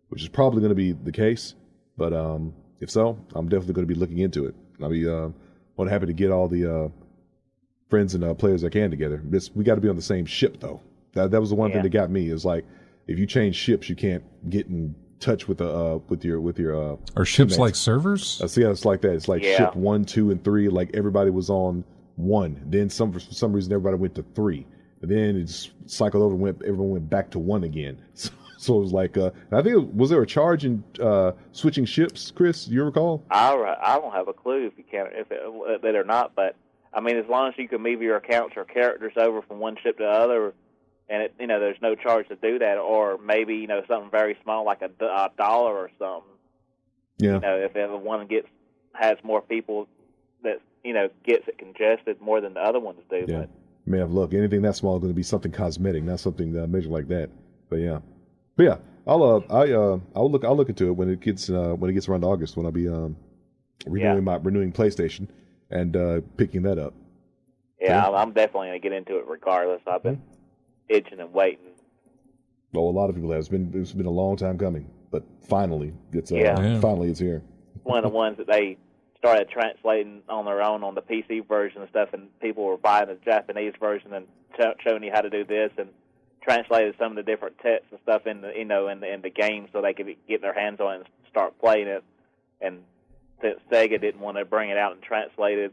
which is probably going to be the case. But if so, I'm definitely going to be looking into it. I'll be more happy to get all the friends and players I can together. We got to be on the same ship, though. That was the one thing that got me. Is like, if you change ships, you can't get in touch with your Are ships teammates. like servers? See how it's like that. It's like ship 1, 2, and 3. Like everybody was on 1. Then for some reason everybody went to 3. And then it just cycled over. Everyone went back to 1 again. So it was like, I think was there a charge in switching ships, Chris? You recall? I don't have a clue if it or not, but I mean, as long as you can move your accounts or characters over from one ship to the other, and there's no charge to do that, or maybe something very small like a dollar or something. Yeah. If one has more people that gets it congested more than the other ones do. Yeah. But Man, look, anything that small is going to be something cosmetic, not something major like that. But yeah, I'll look into it when it gets around August, when I'll be renewing PlayStation and picking that up. Yeah, I'm definitely going to get into it regardless. I've been itching and waiting. Well, a lot of people have. It's been a long time coming, but finally it's here. One of the ones that they started translating on their own on the PC version and stuff, and people were buying the Japanese version and showing you how to do this, and translated some of the different text and stuff in the game so they could get their hands on it and start playing it. And since Sega didn't want to bring it out and translate it,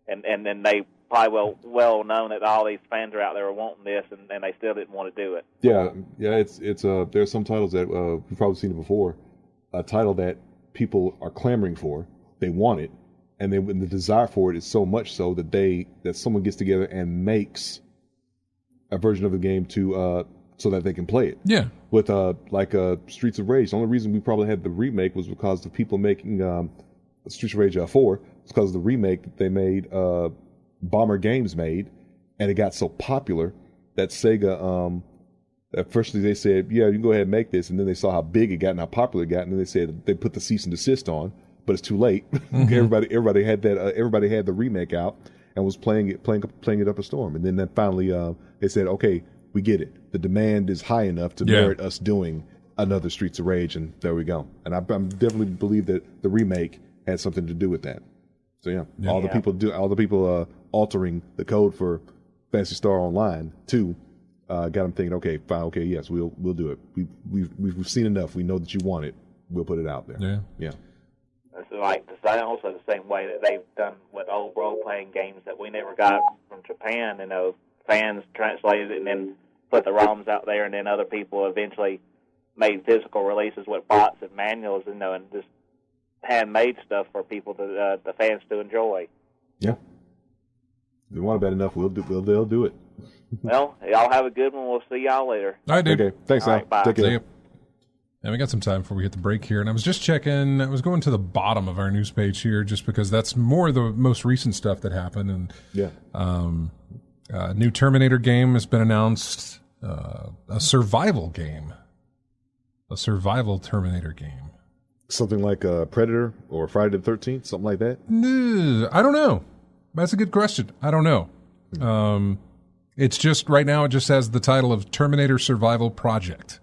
and then they probably well known that all these fans are out there wanting this, and they still didn't want to do it. Yeah, it's there's some titles that we've probably seen it before. A title that people are clamoring for, they want it, and the desire for it is so much so that someone gets together and makes a version of the game to so that they can play it. Yeah. With Streets of Rage. The only reason we probably had the remake was because the people making Streets of Rage 4 was because of the remake that they made, Bomber Games made, and it got so popular that Sega, at first they said, yeah, you can go ahead and make this, and then they saw how big it got and how popular it got, and then they said they put the cease and desist on, but it's too late. Mm-hmm. everybody had that. Everybody had the remake out and was playing it up a storm, and then finally they said, okay, we get it. The demand is high enough to merit us doing another Streets of Rage, and there we go. And I definitely believe that the remake had something to do with that. So all the people altering the code for Phantasy Star Online 2 got them thinking, okay, fine, okay, yes, we'll do it. We've seen enough. We know that you want it. We'll put it out there. Yeah. It's like also the same way that they've done with old role-playing games that we never got from Japan. Fans translated it and then put the ROMs out there, and then other people eventually made physical releases with bots and manuals, and just handmade stuff for people the fans to enjoy. Yeah. If they want it bad enough, they'll do it. Well, y'all have a good one. We'll see y'all later. All right, dude. Okay. Thanks, All Al. right, bye. Take care. See ya. And we got some time before we hit the break here. And I was just checking. I was going to the bottom of our news page here just because that's more the most recent stuff that happened. And Yeah. new Terminator game has been announced. A survival game. A survival Terminator game. Something like Predator or Friday the 13th, something like that? No, I don't know. That's a good question. I don't know. It's just right now it just has the title of Terminator Survival Project.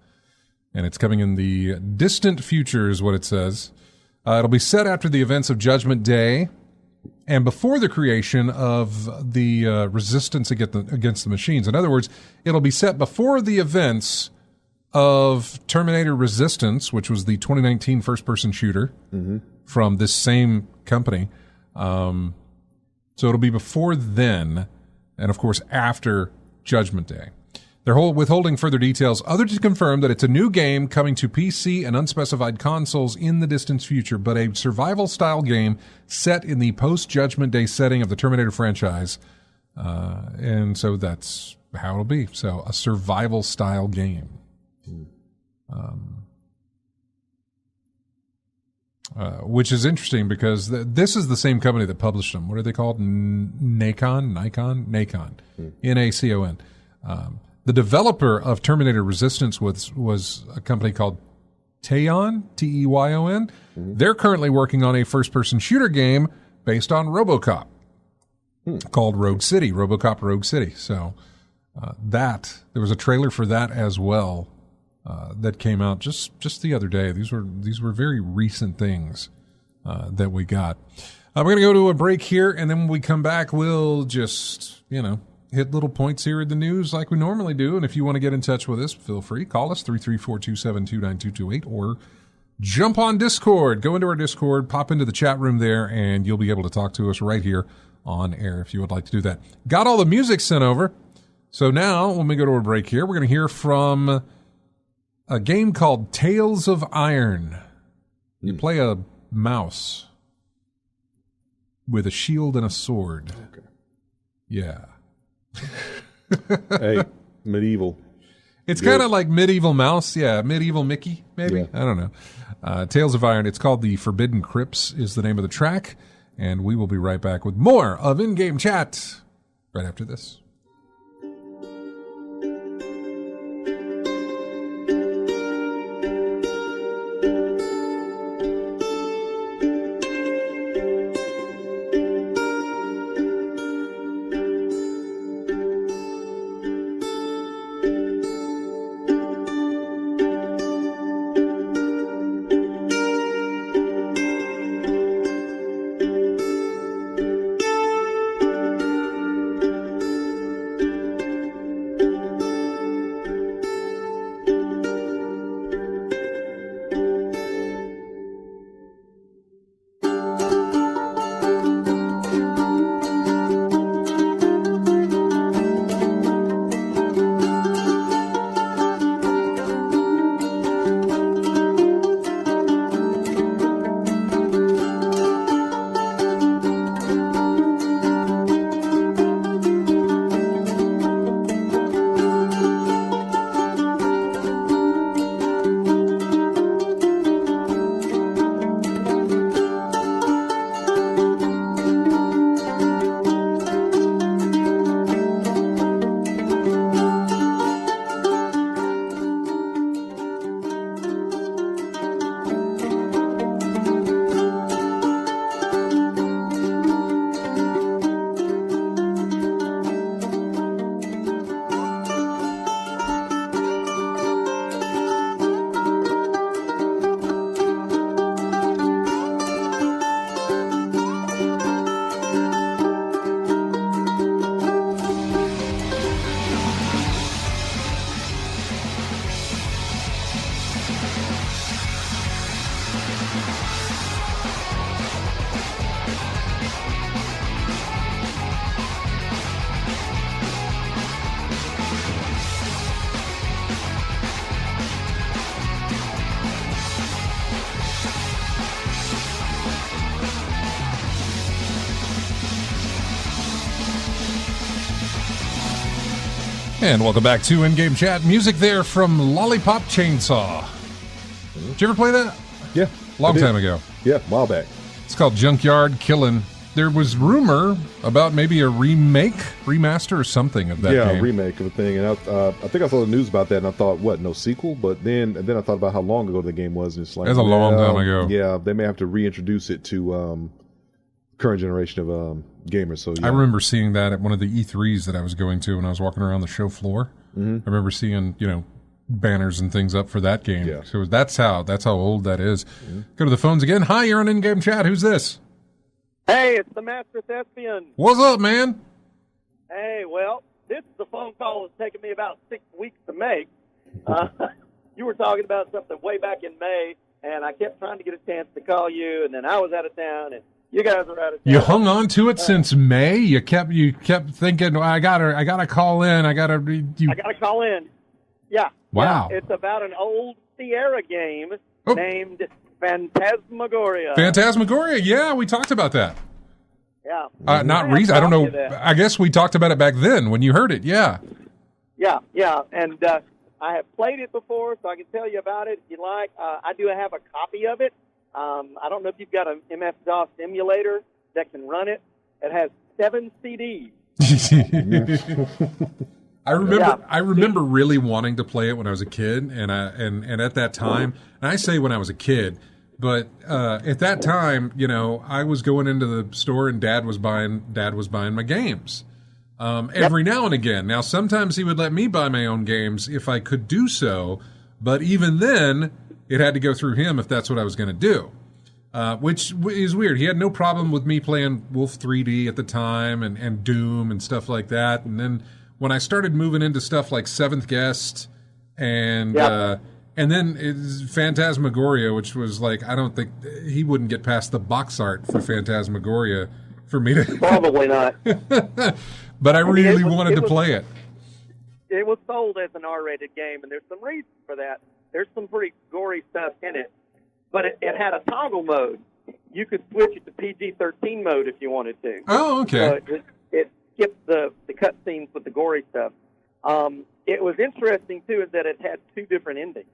And it's coming in the distant future is what it says. It'll be set after the events of Judgment Day and before the creation of the resistance against the machines. In other words, it'll be set before the events of Terminator Resistance, which was the 2019 first-person shooter from this same company. So it'll be before then, and of course after Judgment Day. They're withholding further details other to confirm that it's a new game coming to PC and unspecified consoles in the distant future, but a survival-style game set in the post-Judgment Day setting of the Terminator franchise. And so that's how it'll be. So a survival-style game. Which is interesting because this is the same company that published them. What are they called? Nacon? Nacon. The developer of Terminator Resistance was a company called Teyon, Teyon. They're currently working on a first-person shooter game based on RoboCop called Rogue City, RoboCop Rogue City. So there was a trailer for that as well that came out just the other day. These were very recent things that we got. We're going to go to a break here, and then when we come back, we'll just, hit little points here in the news like we normally do. And if you want to get in touch with us, feel free. Call us 334-272-9228 or jump on Discord. Go into our Discord, pop into the chat room there, and you'll be able to talk to us right here on air if you would like to do that. Got all the music sent over. So now, when we go to a break here, we're going to hear from a game called Tales of Iron. You play a mouse with a shield and a sword. Okay. Yeah. Hey, medieval. It's kind of like Medieval Mouse. Yeah, Medieval Mickey, maybe. Yeah. I don't know. Tales of Iron. It's called The Forbidden Crypts is the name of the track. And we will be right back with more of In-Game Chat right after this. And welcome back to In-Game Chat. Music there from Lollipop Chainsaw. Did you ever play that? Yeah. Long I did. time ago. Yeah, a while back. It's called Junkyard Killing. There was rumor about maybe a remaster or something of that Yeah, game. a remake of a thing. And I think I saw the news about that, and I thought, what, no sequel? But then I thought about how long ago the game was, and it's like... That's a long time ago. Yeah, they may have to reintroduce it to current generation of gamers. So yeah. I remember seeing that at one of the E3s that I was going to when I was walking around the show floor. Mm-hmm. I remember seeing, banners and things up for that game. Yeah. So that's how old that is. Go to the phones again. Hi, you're on In-Game Chat. Who's this? Hey, it's the Master Thespian. What's up, man? Hey, well, this is a phone call that's taken me about 6 weeks to make. You were talking about something way back in May, and I kept trying to get a chance to call you, and then I was out of town, and you guys were out of town. You hung on to it since May. You kept thinking, well, I gotta call in. I gotta call in. Yeah. Wow. Yeah, it's about an old Sierra game Oh. named Phantasmagoria. Phantasmagoria. Yeah, we talked about that. Yeah. Not reason. I don't know. That. I guess we talked about it back then when you heard it. Yeah. Yeah, and I have played it before, so I can tell you about it if you like. I do have a copy of it. I don't know if you've got an MS-DOS emulator that can run it. It has 7 CDs. I remember really wanting to play it when I was a kid, and at that time, and I say when I was a kid, but at that time, I was going into the store and Dad was buying my games. Every now and again. Now, sometimes he would let me buy my own games if I could do so, but even then, it had to go through him if that's what I was going to do, which is weird. He had no problem with me playing Wolf 3D at the time and Doom and stuff like that. And then when I started moving into stuff like Seventh Guest and then it's Phantasmagoria, which was like, I don't think he wouldn't get past the box art for Phantasmagoria for me to... Probably not. But I really wanted to play it. It was sold as an R-rated game, and there's some reasons for that. There's some pretty gory stuff in it. But it had a toggle mode. You could switch it to PG-13 mode if you wanted to. Oh, okay. So it skipped the cutscenes with the gory stuff. It was interesting, too, is that it had 2 different endings.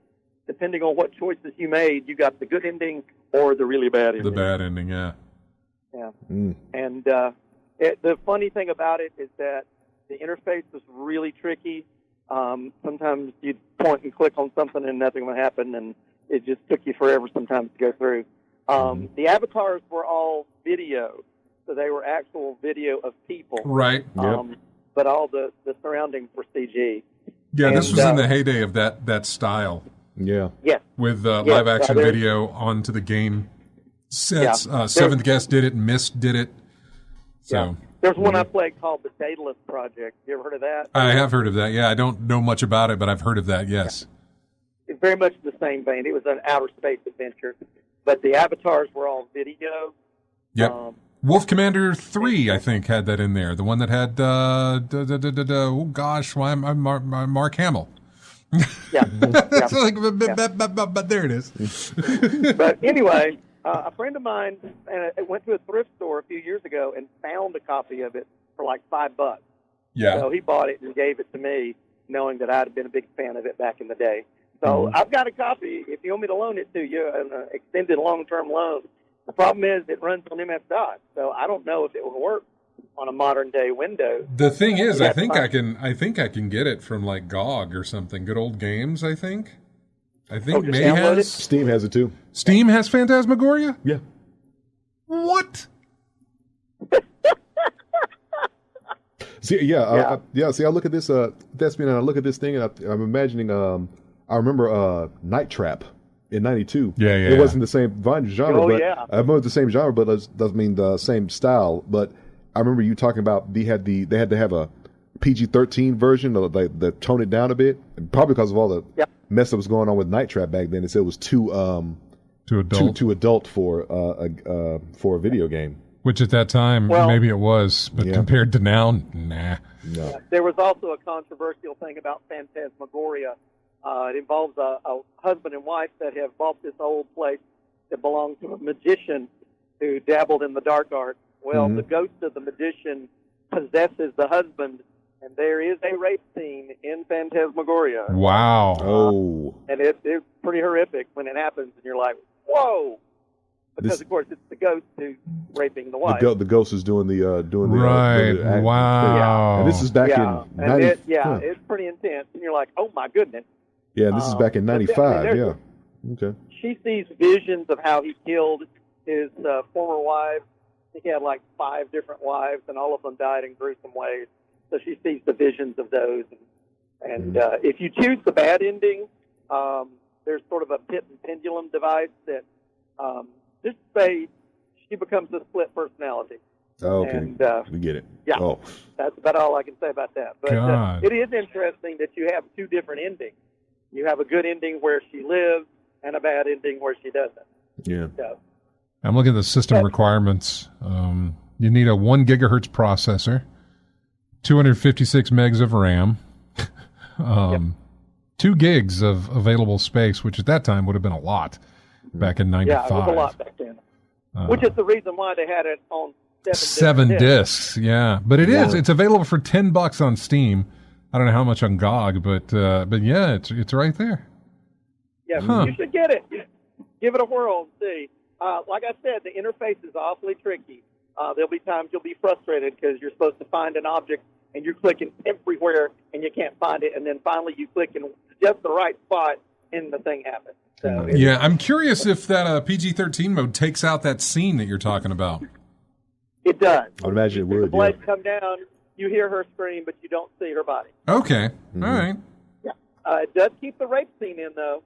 Depending on what choices you made, you got the good ending or the really bad ending. The bad ending, yeah. Yeah. And the funny thing about it is that the interface was really tricky. Sometimes you'd point and click on something and nothing would happen, and it just took you forever sometimes to go through. The avatars were all video, so they were actual video of people. Right. But all the surroundings were CG. Yeah, this was in the heyday of that style. Yeah. Yes. With live action video onto the game sets. Seventh Guest did it, Myst did it. So there's one I played called the Daedalus Project. You ever heard of that? I have heard of that. Yeah, I don't know much about it, but I've heard of that. Yes. It's very much the same vein. It was an outer space adventure, but the avatars were all video. Yep. Wolf Commander 3, I think, had that in there. The one that had Mark Hamill. Yeah. It's like, but there it is. But anyway, a friend of mine went to a thrift store a few years ago and found a copy of it for like $5. Yeah. So he bought it and gave it to me, knowing that I'd been a big fan of it back in the day. So I've got a copy if you want me to loan it to you, an extended long-term loan. The problem is it runs on MS-DOS, so I don't know if it will work on a modern-day Windows. The thing is, I think I can get it from like GOG or something. Good Old Games, I think. May has. Steam has it too. Steam has Phantasmagoria? Yeah. What? See, See, I look at this. Thespian, and I look at this thing, and I'm imagining. I remember Night Trap in '92. Yeah. It wasn't the same genre, Oh, but yeah. I remember the same genre, but it doesn't mean the same style. But I remember you talking about they had to have a PG-13 version, or they tone it down a bit, and probably because of all the mess that was going on with Night Trap back then. It said it was too adult for a video game. Which at that time, maybe it was, but compared to now, nah. No. There was also a controversial thing about Phantasmagoria. It involves a husband and wife that have bought this old place that belonged to a magician who dabbled in the dark arts. Well, the ghost of the magician possesses the husband, and there is a rape scene in Phantasmagoria. Wow. Oh. And it's pretty horrific when it happens, and you're like, whoa! Because, of course, it's the ghost who's raping the wife. The ghost is doing the Right. Wow. Yeah. And this is back in and 90. it's pretty intense, and you're like, oh my goodness. Yeah, and this is back in 95. Yeah. Okay. She sees visions of how he killed his former wife. I think he had like 5 different wives, and all of them died in gruesome ways. So she sees the visions of those. And if you choose the bad ending, there's sort of a pit and pendulum device that just say she becomes a split personality. Oh, okay. And, we get it. Yeah, Oh. that's about all I can say about that. But it is interesting that you have 2 different endings. You have a good ending where she lives and a bad ending where she doesn't. Yeah. So, I'm looking at the system requirements. You need a 1 gigahertz processor, 256 megs of RAM, 2 gigs of available space, which at that time would have been a lot back in 95. yeah, it was a lot back then. Which is the reason why they had it on 7 discs. Yeah. But it is. It's available for $10 on Steam. I don't know how much on GOG, but yeah, it's right there. Yeah, you should get it. Give it a whirl and see. Like I said, the interface is awfully tricky. There'll be times you'll be frustrated because you're supposed to find an object and you're clicking everywhere and you can't find it, and then finally you click in just the right spot and the thing happens. So yeah, I'm curious if that PG-13 mode takes out that scene that you're talking about. It does. I would imagine it would. The blades come down, you hear her scream, but you don't see her body. Okay, all right. Yeah, it does keep the rape scene in though,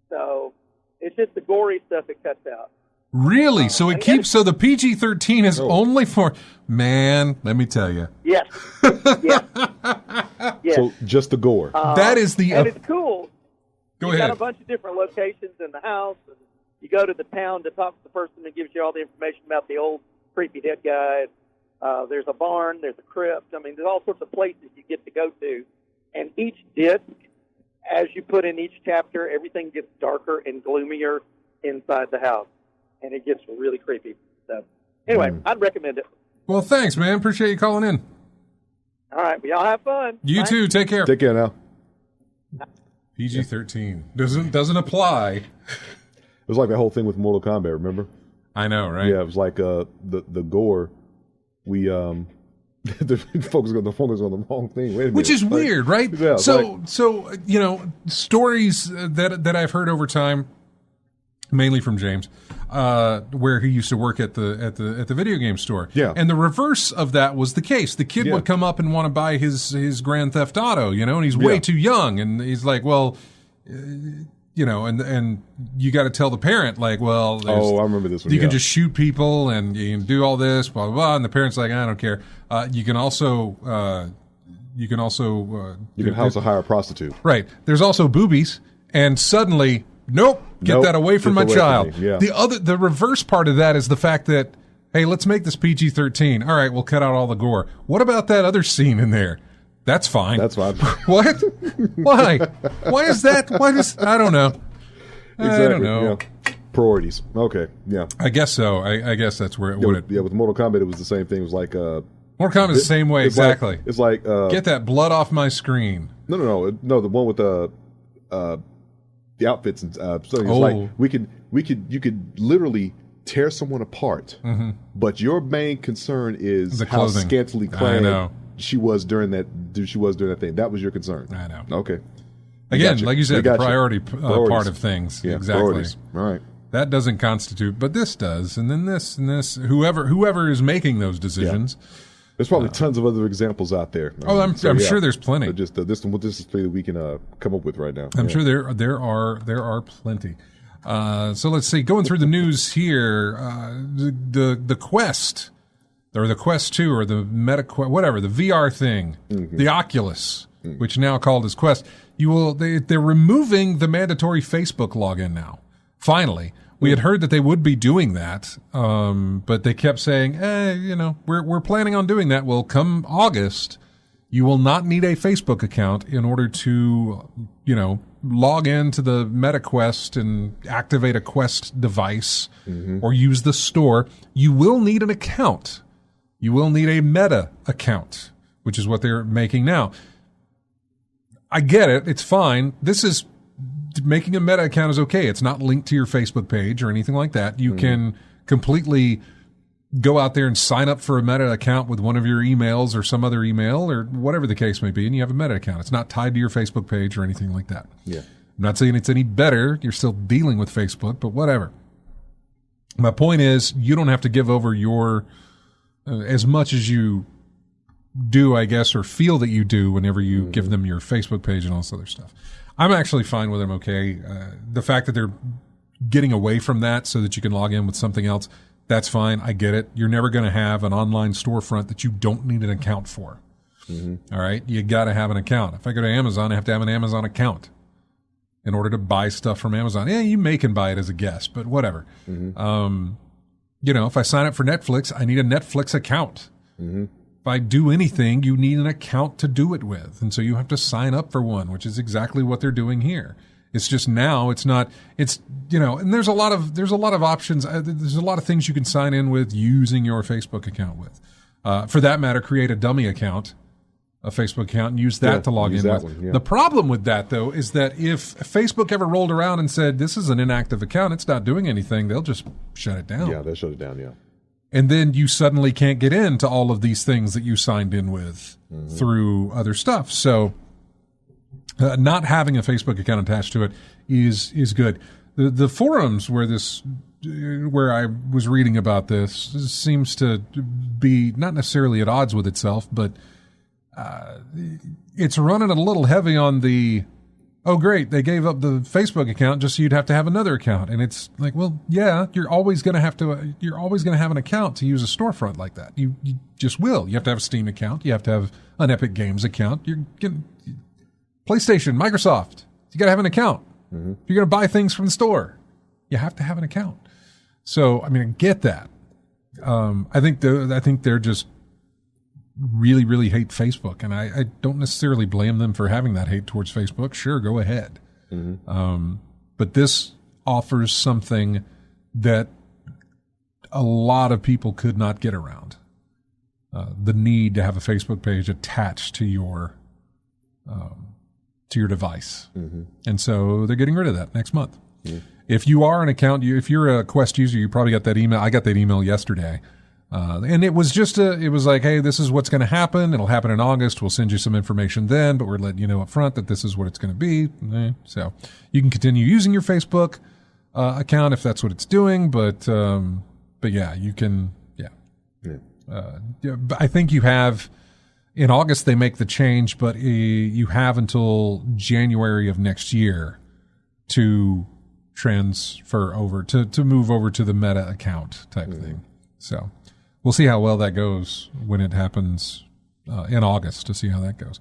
so it's just the gory stuff it cuts out. Really? So it keeps. So the PG-13 is only for. Man, let me tell you. Yes. Yes. Yes. So just the gore. That is the. And it's cool. Go you ahead. got a bunch of different locations in the house. And you go to the town to talk to the person that gives you all the information about the old creepy dead guy. There's a barn. There's a crypt. I mean, there's all sorts of places you get to go to. And each disc, as you put in each chapter, everything gets darker and gloomier inside the house. And it gets really creepy. So, anyway, I'd recommend it. Well, thanks, man. Appreciate you calling in. All right. Well, y'all have fun. You too. Take care. Take care now. PG-13 doesn't apply. It was like that whole thing with Mortal Kombat, remember? I know, right? Yeah, it was like the gore. We the focus on the wrong thing. Wait a minute. Which is weird, right? Yeah, so you know, stories that I've heard over time, mainly from James, where he used to work at the video game store. Yeah. And the reverse of that was the case. The kid would come up and want to buy his Grand Theft Auto, you know, and he's way too young, and he's like, well, you know, and you got to tell the parent, like, well, I remember this one. You can just shoot people and you can do all this, blah blah blah, and the parent's like, I don't care. You can also hire a prostitute. Right. There's also boobies, and suddenly, nope, get that away from my child. Yeah. The reverse part of that is the fact that, hey, let's make this PG-13. All right, we'll cut out all the gore. What about that other scene in there? That's fine. That's fine. What? Why? Why is that? I don't know. Exactly. I don't know. Yeah. Priorities. Okay. Yeah. I guess so. I guess that's where it would. Yeah. With Mortal Kombat, it was the same thing. It was like Mortal Kombat is the same way. Exactly. It's like get that blood off my screen. No. The one with the outfits and so it's like you could literally tear someone apart, but your main concern is The how clothing. scantily clad I know. she was during that thing. That was your concern. I know. Okay. Again, Gotcha. like you said, We the gotcha. priority Priorities. part of things. Yeah, exactly. priorities. All right. That doesn't constitute, but this does, and then this and this. Whoever is making those decisions. There's probably tons of other examples out there. I'm sure there's plenty. But just this is three that we can come up with right now. I'm sure there are plenty. So let's see. Going through the news here, the Quest, or the Quest 2, or the Meta Quest, whatever, the VR thing, the Oculus, which now called as Quest. They're removing the mandatory Facebook login now. Finally, we had heard that they would be doing that, but they kept saying, we're planning on doing that. Well, come August, you will not need a Facebook account in order to, log into the Meta Quest and activate a Quest device or use the store. You will need an account. You will need a Meta account, which is what they're making now. I get it. It's fine. This is making a Meta account is okay. It's not linked to your Facebook page or anything like that. You can completely go out there and sign up for a Meta account with one of your emails or some other email or whatever the case may be, and you have a Meta account. It's not tied to your Facebook page or anything like that. Yeah. I'm not saying it's any better. You're still dealing with Facebook, but whatever. My point is, you don't have to give over your as much as you do, I guess, or feel that you do whenever you give them your Facebook page and all this other stuff. I'm actually fine with them, okay? The fact that they're getting away from that so that you can log in with something else, that's fine. I get it. You're never going to have an online storefront that you don't need an account for. All right? You got to have an account. If I go to Amazon, I have to have an Amazon account in order to buy stuff from Amazon. Yeah, you may can buy it as a guest, but whatever. If I sign up for Netflix, I need a Netflix account. If I do anything, you need an account to do it with. And so you have to sign up for one, which is exactly what they're doing here. It's just now it's not, and there's a lot of options. There's a lot of things you can sign in with using your Facebook account with. For that matter, create a dummy account, a Facebook account, and use that to log in with. The problem with that, though, is that if Facebook ever rolled around and said, this is an inactive account, it's not doing anything, they'll just shut it down. Yeah, they'll shut it down, yeah. And then you suddenly can't get into all of these things that you signed in with through other stuff. So not having a Facebook account attached to it is good. The forums where I was reading about this seems to be not necessarily at odds with itself, but it's running a little heavy on the, oh, great, they gave up the Facebook account just so you'd have to have another account. And it's like, well, yeah, you're always going to have an account to use a storefront like that. You just will. You have to have a Steam account. You have to have an Epic Games account. You're getting PlayStation, Microsoft. You got to have an account. If you're going to buy things from the store, you have to have an account. So, I mean, I get that. I think they're just really, really hate Facebook, and I don't necessarily blame them for having that hate towards Facebook. Sure, go ahead. But this offers something that a lot of people could not get around. The need to have a Facebook page attached to your device. And so they're getting rid of that next month. If you are an account, if you're a Quest user, you probably got that email. I got that email yesterday. And it was it was like, hey, this is what's going to happen. It'll happen in August. We'll send you some information then, but we're letting you know up front that this is what it's going to be. So you can continue using your Facebook account if that's what it's doing. But yeah, you can, I think you have, in August they make the change, but you have until January of next year to transfer over, to move over to the Meta account type thing. So we'll see how well that goes when it happens in August, to see how that goes.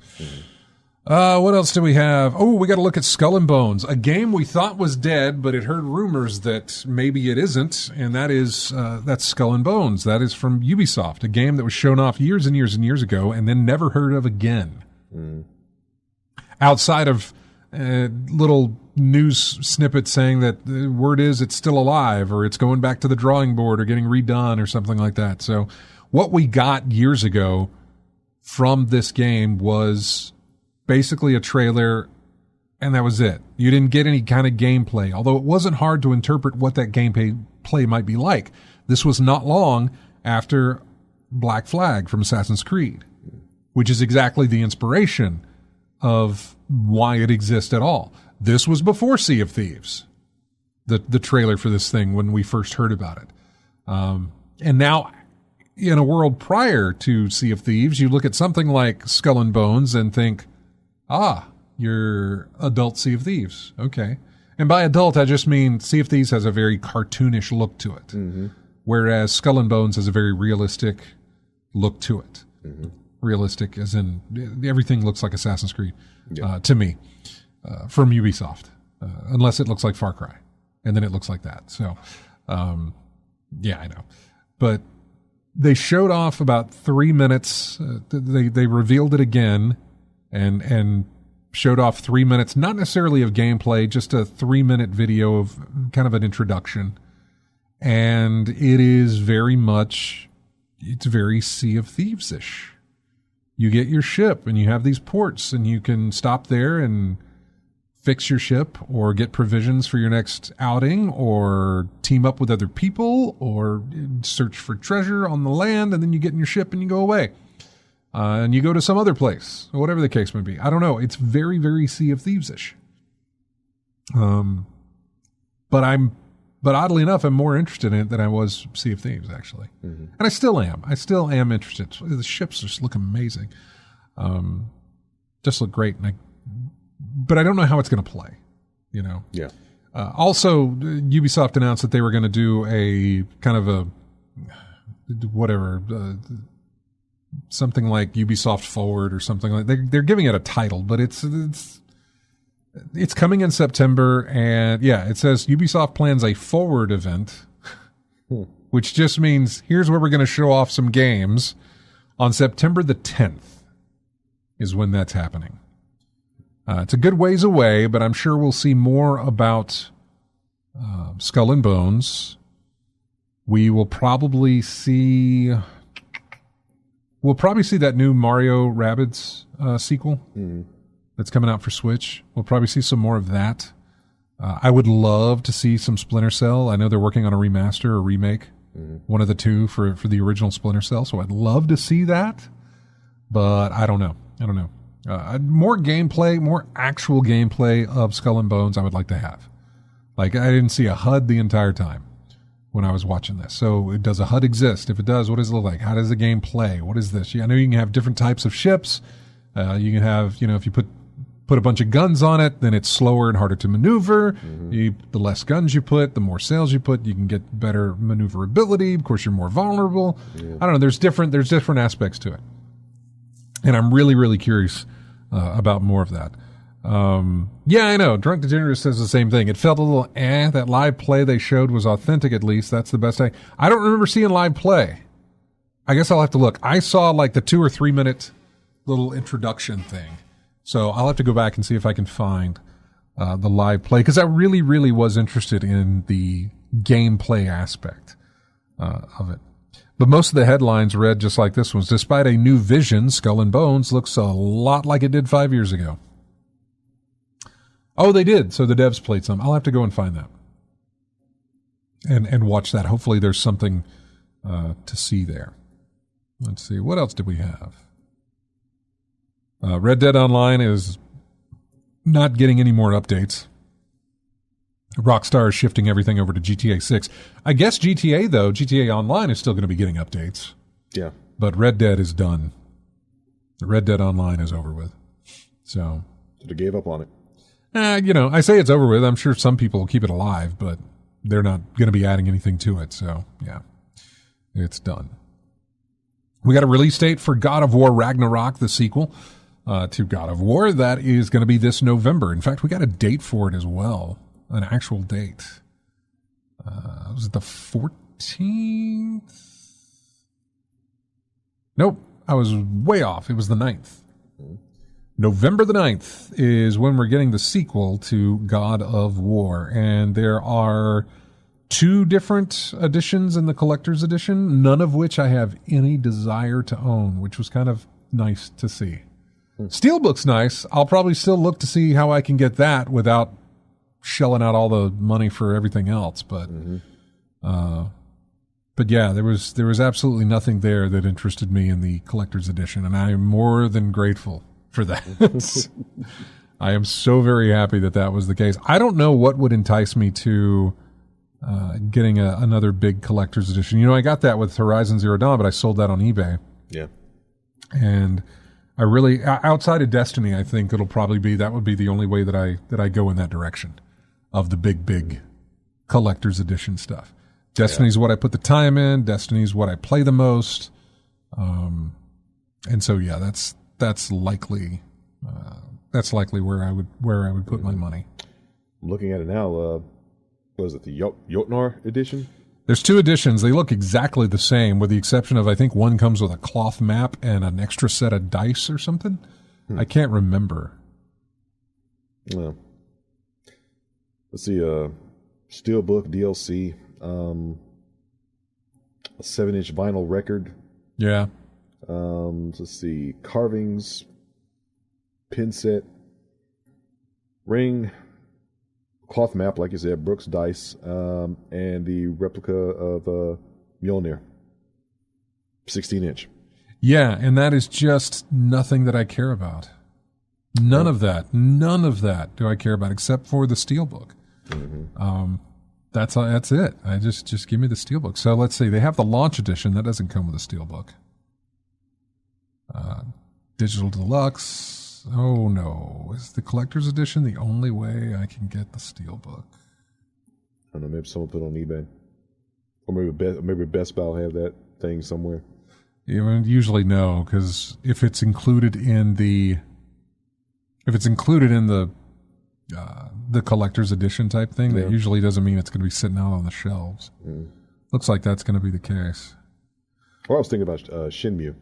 What else do we have? Oh, we got to look at Skull and Bones, a game we thought was dead, but it heard rumors that maybe it isn't, and that's Skull and Bones. That is from Ubisoft, a game that was shown off years and years and years ago and then never heard of again. Outside of little news snippets saying that the word is it's still alive, or it's going back to the drawing board, or getting redone, or something like that. So what we got years ago from this game was basically a trailer, and that was it. You didn't get any kind of gameplay, although it wasn't hard to interpret what that gameplay might be like. This was not long after Black Flag from Assassin's Creed, which is exactly the inspiration of why it exists at all. This was before Sea of Thieves, the trailer for this thing, when we first heard about it. And now, in a world prior to Sea of Thieves, you look at something like Skull and Bones and think, you're adult Sea of Thieves. Okay. And by adult, I just mean Sea of Thieves has a very cartoonish look to it, whereas Skull and Bones has a very realistic look to it. Realistic as in everything looks like Assassin's Creed to me, from Ubisoft, unless it looks like Far Cry, and then it looks like that. So, yeah, I know. But they showed off about 3 minutes. They revealed it again and showed off 3 minutes, not necessarily of gameplay, just a 3-minute video of kind of an introduction. And it is very much, it's very Sea of Thieves-ish. you get your ship and you have these ports and you can stop there and fix your ship or get provisions for your next outing or team up with other people or search for treasure on the land, and then you get in your ship and you go away. And you go to some other place, or whatever the case may be. I don't know. It's very, very Sea of Thieves-ish. But oddly enough, I'm more interested in it than I was Sea of Thieves, actually. Mm-hmm. And I still am. I still am interested. The ships just look amazing. Just look great. But I don't know how it's going to play, you know? Yeah. Also, Ubisoft announced that they were going to do a kind of a, whatever, something like Ubisoft Forward or something like that. They're giving it a title, but it's coming in September, and yeah, it says Ubisoft plans a Forward event, which just means here's where we're going to show off some games on September the 10th is when that's happening. It's a good ways away, but I'm sure we'll see more about Skull and Bones. We will probably see that new Mario Rabbids sequel that's coming out for Switch. We'll probably see some more of that. I would love to see some Splinter Cell. I know they're working on a remaster or remake, one of the two for the original Splinter Cell, so I'd love to see that, but I don't know. More gameplay, more actual gameplay of Skull and Bones I would like to have. Like, I didn't see a HUD the entire time when I was watching this. So does a HUD exist? If it does, what does it look like? How does the game play? What is this? I know you can have different types of ships. You can have, if you put a bunch of guns on it, then it's slower and harder to maneuver. The less guns you put, the more sails you put, you can get better maneuverability. Of course, you're more vulnerable. Yeah. I don't know. There's different aspects to it. And I'm really, really curious about more of that. Yeah, I know. Drunk Degenerate says the same thing. It felt a little That live play they showed was authentic, at least. That's the best I don't remember seeing live play. I guess I'll have to look. I saw like the 2 or 3 minute little introduction thing. So I'll have to go back and see if I can find the live play, because I really, really was interested in the gameplay aspect of it. But most of the headlines read just like this one's. Despite a new vision, Skull and Bones looks a lot like it did 5 years ago. Oh, they did. So the devs played some. I'll have to go and find that. And watch that. Hopefully there's something to see there. Let's see. What else did we have? Red Dead Online is not getting any more updates. Rockstar is shifting everything over to GTA 6. I guess GTA Online is still going to be getting updates. Yeah. But Red Dead is done. The Red Dead Online is over with. So they gave up on it. I say it's over with. I'm sure some people will keep it alive, but they're not going to be adding anything to it. So, yeah, it's done. We got a release date for God of War Ragnarok, the sequel to God of War. That is going to be this November. In fact, we got a date for it as well. An actual date. Was it the 14th? Nope, I was way off. It was the 9th. November the 9th is when we're getting the sequel to God of War. And there are 2 different editions in the collector's edition, none of which I have any desire to own, which was kind of nice to see. Steelbook's nice. I'll probably still look to see how I can get that without shelling out all the money for everything else, but yeah, there was absolutely nothing there that interested me in the collector's edition, and I am more than grateful for that. I am so very happy that was the case. I don't know what would entice me to getting another big collector's edition. I got that with Horizon Zero Dawn, but I sold that on eBay. Yeah, and I really, outside of Destiny, I think that would be the only way that I go in that direction of the big collector's edition stuff. Destiny's what I put the time in. Destiny's what I play the most. And so, yeah, that's likely where I would put my money. I'm looking at it now. What was it, the Jotnar edition? There's 2 editions. They look exactly the same, with the exception of, I think one comes with a cloth map and an extra set of dice or something. I can't remember. Well, let's see. Steelbook DLC, a 7-inch vinyl record. Yeah. Let's see. Carvings, pin set, ring, cloth map, like you said, Brooks dice, and the replica of Mjolnir, 16-inch. Yeah, and that is just nothing that I care about. None of that do I care about, except for the Steelbook. Mm-hmm. That's it. I just give me the Steelbook. So let's see. They have the launch edition. That doesn't come with a Steelbook. Digital Deluxe. Oh no. Is the collector's edition the only way I can get the Steelbook? I don't know. Maybe someone put it on eBay. Or maybe Best Buy will have that thing somewhere. Usually no, because if it's included in the collector's edition type thing, that usually doesn't mean it's going to be sitting out on the shelves. Looks like that's going to be the case. Well, I was thinking about Shenmue.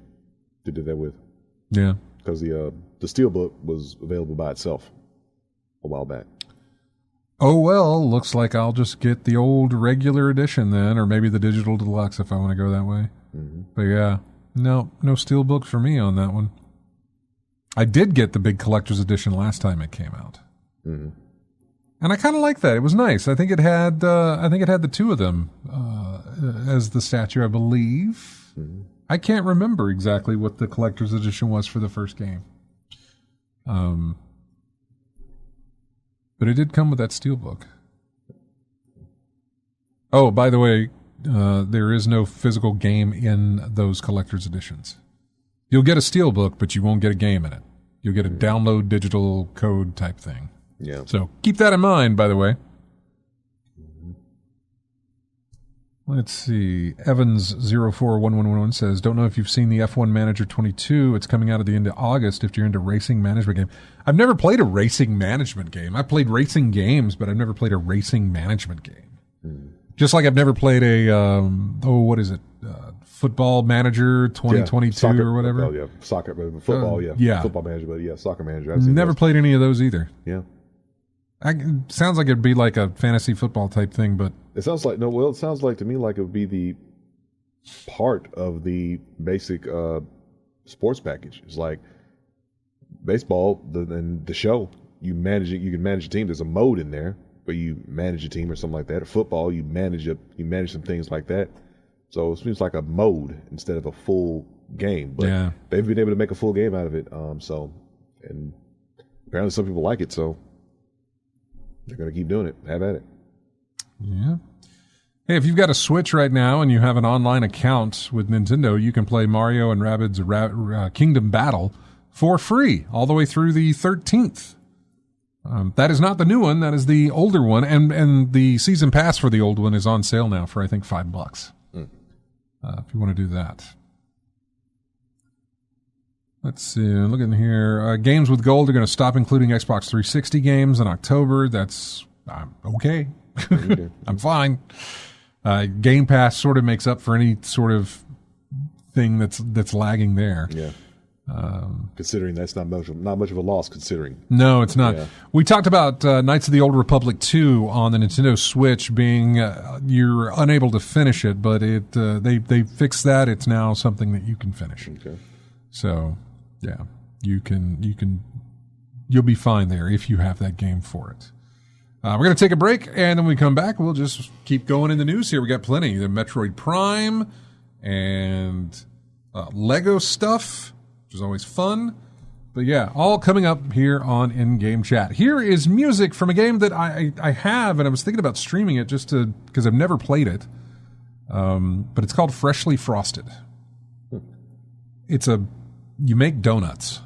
They did that with. Yeah. Because the Steelbook was available by itself a while back. Oh, well, looks like I'll just get the old regular edition then, or maybe the Digital Deluxe if I want to go that way. Mm-hmm. But yeah, no Steelbook for me on that one. I did get the big collector's edition last time it came out. Mm-hmm. And I kind of like that. It was nice. I think it had the two of them as the statue, I believe. Mm-hmm. I can't remember exactly what the collector's edition was for the first game. But it did come with that Steelbook. Oh, by the way, there is no physical game in those collector's editions. You'll get a Steelbook, but you won't get a game in it. You'll get a download digital code type thing. Yeah. So keep that in mind, by the way. Let's see. Evans041111 says, don't know if you've seen the F1 Manager 22. It's coming out at the end of August if you're into racing management game. I've never played a racing management game. I've played racing games, but I've never played a racing management game. Just like I've never played a, what is it? Football Manager 2022 soccer, or whatever. Oh, yeah. Soccer, football, yeah. Football Manager, but yeah, Soccer Manager. I've never played any of those either. Yeah. Sounds like it'd be like a fantasy football type thing, but it sounds like it sounds like to me like it would be the part of the basic sports package. It's like baseball, and the show. You manage it. You can manage a team. There's a mode in there where you manage a team or something like that. Or football, you manage some things like that. So it seems like a mode instead of a full game. But they've been able to make a full game out of it. And apparently some people like it. So they're going to keep doing it. Have at it. Yeah. Hey, if you've got a Switch right now and you have an online account with Nintendo, you can play Mario and Rabbids Kingdom Battle for free all the way through the 13th. That is not the new one. That is the older one. And the season pass for the old one is on sale now for, I think, $5. If you want to do that. Let's see. Looking here. Games with Gold are going to stop including Xbox 360 games in October. That's okay. I'm fine. Game Pass sort of makes up for any sort of thing that's lagging there. Yeah. Considering that's not much of a loss. Considering no, it's not. Yeah. We talked about Knights of the Old Republic 2 on the Nintendo Switch being you're unable to finish it, but they fixed that. It's now something that you can finish. Okay. So yeah, you'll be fine there if you have that game for it. We're going to take a break, and then when we come back, we'll just keep going in the news here. We got plenty. The Metroid Prime and Lego stuff, which is always fun. But yeah, all coming up here on In-Game Chat. Here is music from a game that I have, and I was thinking about streaming it just because I've never played it. But it's called Freshly Frosted. You make donuts.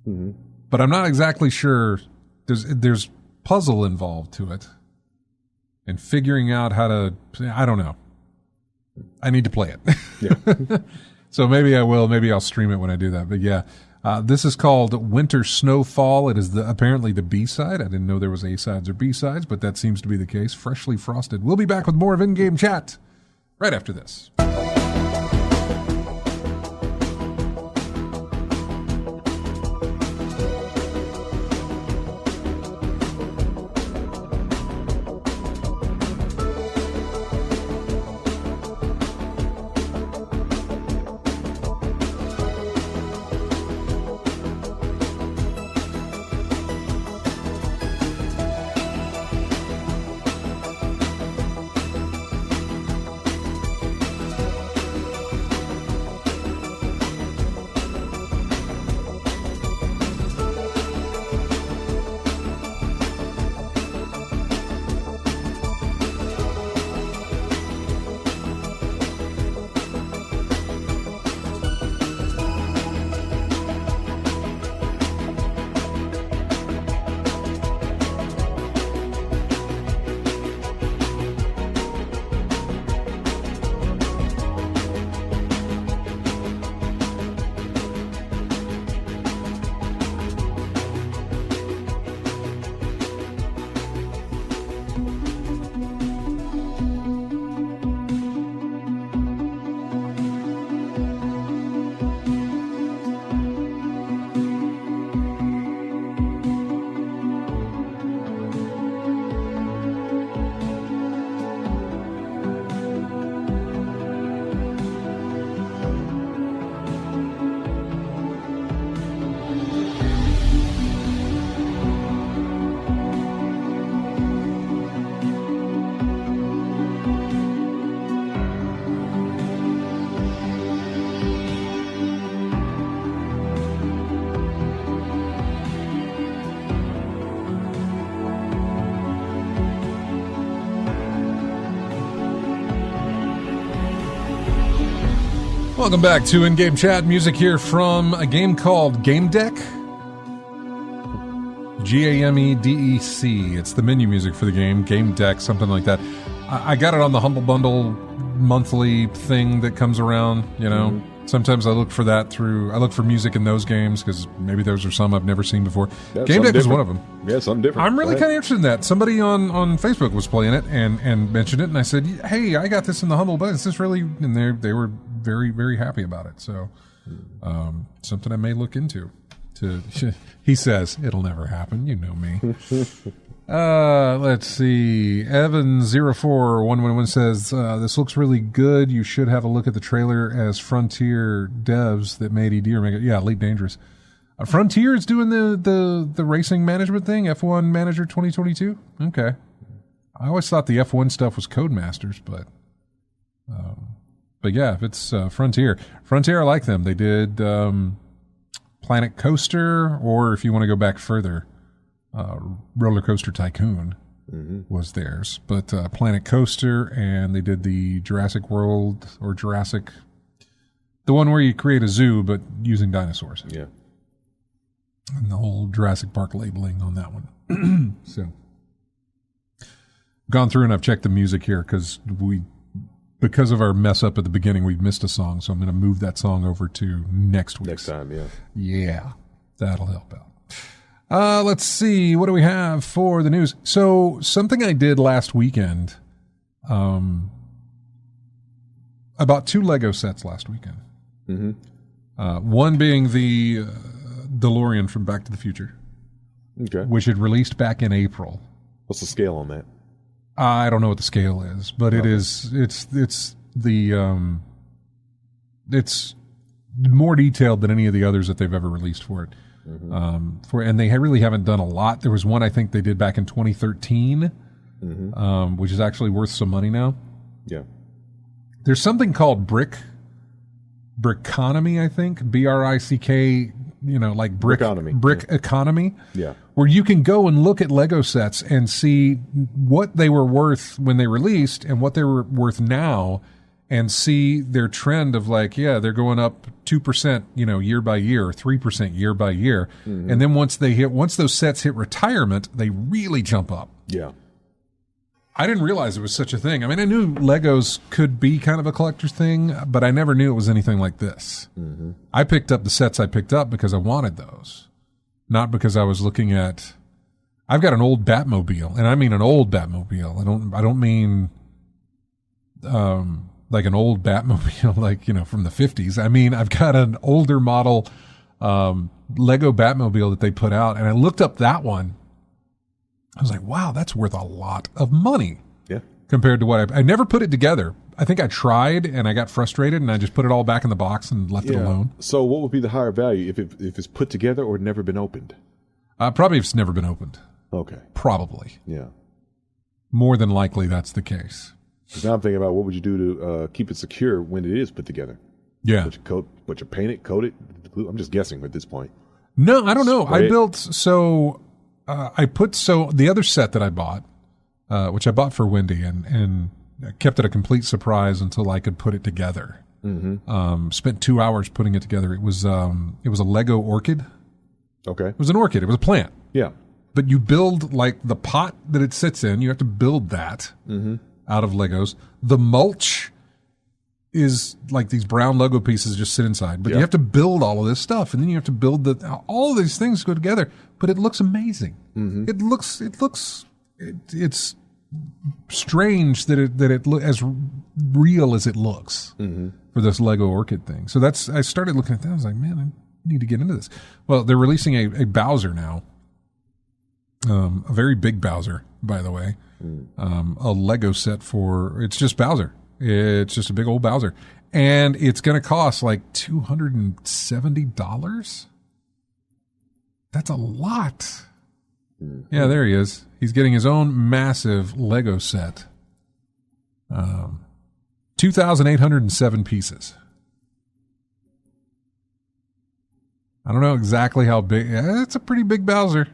Mm-hmm. But I'm not exactly sure. There's puzzle involved to it. And figuring out how to, I don't know. I need to play it. Yeah. So maybe I will. Maybe I'll stream it when I do that. But yeah, this is called Winter Snowfall. It is apparently the B-side. I didn't know there was A-sides or B-sides, but that seems to be the case. Freshly Frosted. We'll be back with more of In-Game Chat right after this. Welcome back to In-Game Chat. Music here from a game called Game Deck. Gamedec. It's the menu music for the game, Game Deck, something like that. I got it on the Humble Bundle monthly thing that comes around, you know. Mm-hmm. Sometimes I look for that I look for music in those games because maybe those are some I've never seen before. Yeah, Game Deck is one of them. Yeah, something different. I'm really kind of interested in that. Somebody on Facebook was playing it and mentioned it, and I said, hey, I got this in the Humble Bundle. Is this really? And they were very, very happy about it. So something I may look into. He says it'll never happen. You know me. Let's see. Evan04111 says this looks really good. You should have a look at the trailer as Frontier devs that made ED or yeah, Elite Dangerous. Frontier is doing the racing management thing. F1 Manager 2022. Okay. I always thought the F1 stuff was Codemasters, but yeah, if it's Frontier, I like them. They did. Planet Coaster, or if you want to go back further, Roller Coaster Tycoon was theirs. But Planet Coaster, and they did the Jurassic World, or Jurassic, the one where you create a zoo but using dinosaurs. Yeah. And the whole Jurassic Park labeling on that one. So, gone through and I've checked the music here because of our mess up at the beginning, we've missed a song, so I'm going to move that song over to next week. Next time, yeah. Yeah, that'll help out. Let's see. What do we have for the news? So something I did last weekend, about 2 Lego sets last weekend. Mm-hmm. One being the DeLorean from Back to the Future, which had released back in April. What's the scale on that? I don't know what the scale is, but it's more detailed than any of the others that they've ever released for it. Mm-hmm. And they really haven't done a lot. There was one I think they did back in 2013, which is actually worth some money now. Yeah. There's something called Brickonomy, I think, BRICK. Like brick economy. Yeah. Where you can go and look at Lego sets and see what they were worth when they released and what they were worth now, and see their trend of they're going up 2%, year by year, or 3% year by year. Mm-hmm. And then once those sets hit retirement, they really jump up. Yeah. I didn't realize it was such a thing. I mean, I knew Legos could be kind of a collector's thing, but I never knew it was anything like this. Mm-hmm. I picked up the sets I picked up because I wanted those, not because I was looking at. I've got an old Batmobile, and I mean an old Batmobile. I don't mean like an old Batmobile, from the 50s. I mean, I've got an older model Lego Batmobile that they put out, and I looked up that one. I was like, wow, that's worth a lot of money. Yeah. Compared to what I never put it together. I think I tried and I got frustrated and I just put it all back in the box and left it alone. So what would be the higher value if it's put together or never been opened? Probably if it's never been opened. Okay. Probably. Yeah. More than likely that's the case. Because now I'm thinking about what would you do to keep it secure when it is put together? Yeah. But you paint it, coat it? I'm just guessing at this point. No, I don't know. I built the other set that I bought, which I bought for Wendy, and kept it a complete surprise until I could put it together. Mm-hmm. Spent 2 hours putting it together. It was a Lego orchid. Okay. It was an orchid. It was a plant. Yeah. But you build the pot that it sits in. You have to build that out of Legos. The mulch is like these brown Lego pieces just sit inside. But you have to build all of this stuff, and then you have to build all of these things go together. But it looks amazing. Mm-hmm. It's strange that it look as real as it looks for this Lego orchid thing. So I started looking at that. I was like, man, I need to get into this. Well, they're releasing a Bowser now. A very big Bowser, by the way. A Lego set it's just Bowser. It's just a big old Bowser. And it's going to cost like $270. That's a lot. Mm-hmm. Yeah, there he is. He's getting his own massive Lego set. 2,807 pieces. I don't know exactly how big. It's a pretty big Bowser.